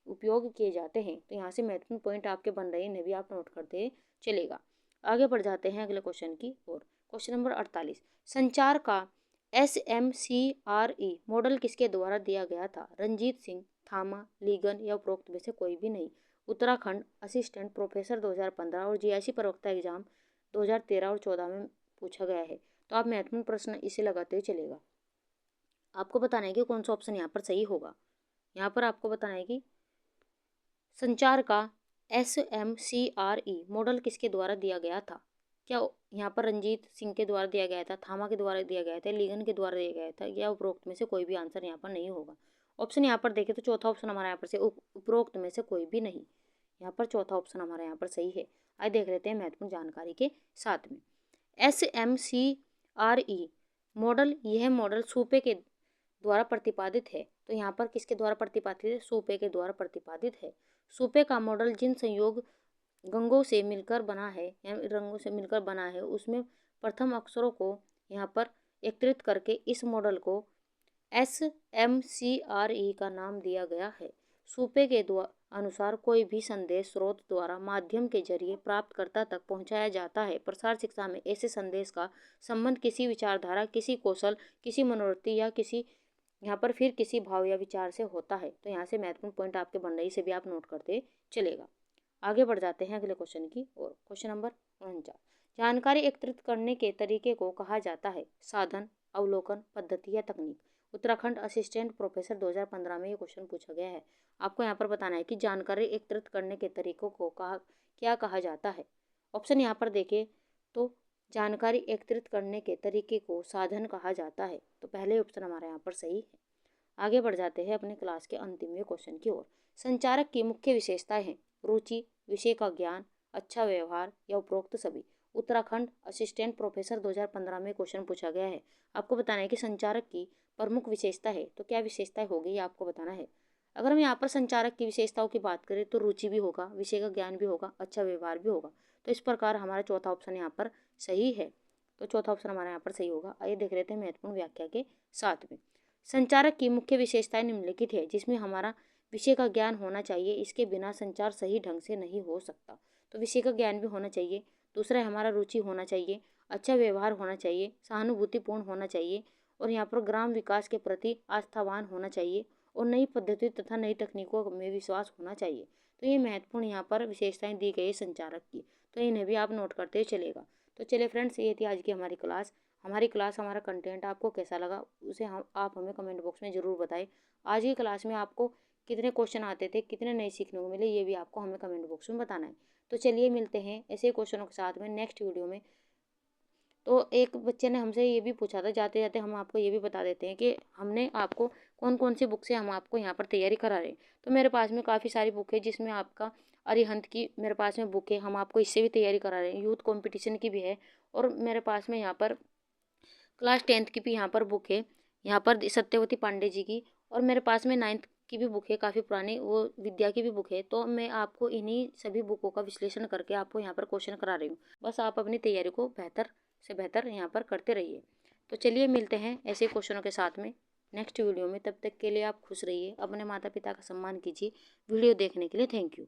उपयोग किए जाते हैं। तो यहाँ से महत्वपूर्ण पॉइंट आपके बन रहे हैं, इन्हें भी आप नोट करते चलेगा। आगे बढ़ जाते हैं अगले क्वेश्चन की ओर। क्वेश्चन नंबर 48, संचार का SMCRE मॉडल किसके द्वारा दिया गया था? रंजीत सिंह, थामा, लीगन या उपरोक्त में से कोई भी नहीं। उत्तराखंड असिस्टेंट प्रोफेसर 2015 और GIC प्रवक्ता एग्जाम 2013 और 14 में पूछा गया है। तो आप महत्वपूर्ण प्रश्न इसे लगाते हुए चलेगा। आपको बताना है कि कौन सा ऑप्शन यहाँ पर सही होगा। यहाँ पर आपको बताना है कि संचार का SMCRE मॉडल किसके द्वारा दिया गया था? क्या यहाँ पर रंजीत सिंह के द्वारा दिया गया था, थामा के द्वारा दिया गया था, लीगन के द्वारा दिया गया था, या उपरोक्त में से कोई भी आंसर यहाँ पर नहीं होगा। ऑप्शन यहाँ पर देखें तो चौथा ऑप्शन हमारा यहाँ पर से उपरोक्त में से कोई भी नहीं। यहाँ पर चौथा ऑप्शन हमारा यहाँ पर सही है। आइए देख लेते हैं महत्वपूर्ण जानकारी के साथ में। SMCRE मॉडल, यह मॉडल सूपे के द्वारा प्रतिपादित है। तो यहाँ पर किसके द्वारा प्रतिपादित है? सूपे के द्वारा प्रतिपादित है। सूपे का मॉडल जिन संयोग गंगों से मिलकर बना है या रंगों से मिलकर बना है, उसमें प्रथम अक्षरों को यहाँ पर एकत्रित करके इस मॉडल को SMCRE का नाम दिया गया है। सूपे के अनुसार कोई भी संदेश स्रोत द्वारा माध्यम के जरिए प्राप्तकर्ता तक पहुँचाया जाता है। प्रसार शिक्षा में ऐसे संदेश का संबंध किसी विचारधारा, किसी कौशल, किसी मनोवृत्ति या किसी यहाँ पर फिर किसी भाव या विचार से होता है। तो यहाँ से महत्वपूर्ण पॉइंट आपके बन रही, से भी आप नोट करते चलेगा। आगे बढ़ जाते हैं अगले क्वेश्चन की ओर। क्वेश्चन नंबर 49, जानकारी एकत्रित करने के तरीके को कहा जाता है? साधन, अवलोकन, पद्धति या तकनीक। उत्तराखंड असिस्टेंट प्रोफेसर 2015 में ये क्वेश्चन पूछा गया है। आपको यहाँ पर बताना है कि जानकारी एकत्रित करने के तरीकों को क्या कहा जाता है। ऑप्शन यहाँ पर देखें तो जानकारी एकत्रित करने के तरीके को साधन कहा जाता है। तो पहले ऑप्शन हमारा यहाँ पर सही है। आगे बढ़ जाते हैं अपने क्लास के अंतिम क्वेश्चन की ओर। संचारक की मुख्य विशेषताएं हैं? रुचि, विषय का ज्ञान, अच्छा व्यवहार या उपरोक्त सभी। उत्तराखंड असिस्टेंट प्रोफेसर 2015 में क्वेश्चन पूछा गया है। आपको बताना है कि संचारक की प्रमुख विशेषता है, तो क्या विशेषताएं होगी ये आपको बताना है। अगर हम यहाँ पर संचारक की विशेषताओं की बात करें तो रुचि भी होगा, विषय का ज्ञान भी होगा, अच्छा व्यवहार भी होगा। तो इस प्रकार हमारा चौथा ऑप्शन यहाँ पर सही है। तो चौथा ऑप्शन हमारा यहाँ पर सही होगा। आइए देख लेते हैं महत्वपूर्ण व्याख्या के साथ में। संचारक की मुख्य विशेषताएं निम्नलिखित है, जिसमें हमारा विषय का ज्ञान होना चाहिए, इसके बिना संचार सही ढंग से नहीं हो सकता। तो विषय का ज्ञान भी होना चाहिए। दूसरा है हमारा रुचि होना चाहिए, अच्छा व्यवहार होना चाहिए, सहानुभूतिपूर्ण होना चाहिए, और यहाँ पर ग्राम विकास के प्रति आस्थावान होना चाहिए, और नई पद्धति तथा नई तकनीकों में विश्वास होना चाहिए। तो ये महत्वपूर्ण यहाँ पर विशेषताएं दी गई है संचारक की, तो इन्हें भी आप नोट करते चलेगा। तो चलिए फ्रेंड्स, ये थी आज की हमारी क्लास। हमारा कंटेंट आपको कैसा लगा उसे आप हमें कमेंट बॉक्स में ज़रूर बताएं। आज की क्लास में आपको कितने क्वेश्चन आते थे, कितने नए सीखने को मिले, ये भी आपको हमें कमेंट बॉक्स में बताना है। तो चलिए मिलते हैं ऐसे क्वेश्चनों के साथ में नेक्स्ट वीडियो में। तो एक बच्चे ने हमसे ये भी पूछा था, जाते जाते हम आपको ये भी बता देते हैं कि हमने आपको कौन कौन सी बुक से हम आपको यहाँ पर तैयारी करा रहे हैं। तो मेरे पास में काफ़ी सारी बुक है, जिसमें आपका अरिहंत की मेरे पास में बुक है, हम आपको इससे भी तैयारी करा रहे हैं। यूथ कंपटीशन की भी है, और मेरे पास में यहाँ पर क्लास 10th की भी यहाँ पर बुक है, यहाँ पर सत्यवती पांडे जी की। और मेरे पास में 9th की भी बुक है, काफ़ी पुरानी, वो विद्या की भी बुक है। तो मैं आपको इन्हीं सभी बुकों का विश्लेषण करके आपको यहाँ पर क्वेश्चन करा रही हूँ। बस आप अपनी तैयारी को बेहतर से बेहतर यहाँ पर करते रहिए। तो चलिए मिलते हैं ऐसे क्वेश्चनों के साथ में नेक्स्ट वीडियो में। तब तक के लिए आप खुश रहिए, अपने माता पिता का सम्मान कीजिए। वीडियो देखने के लिए थैंक यू।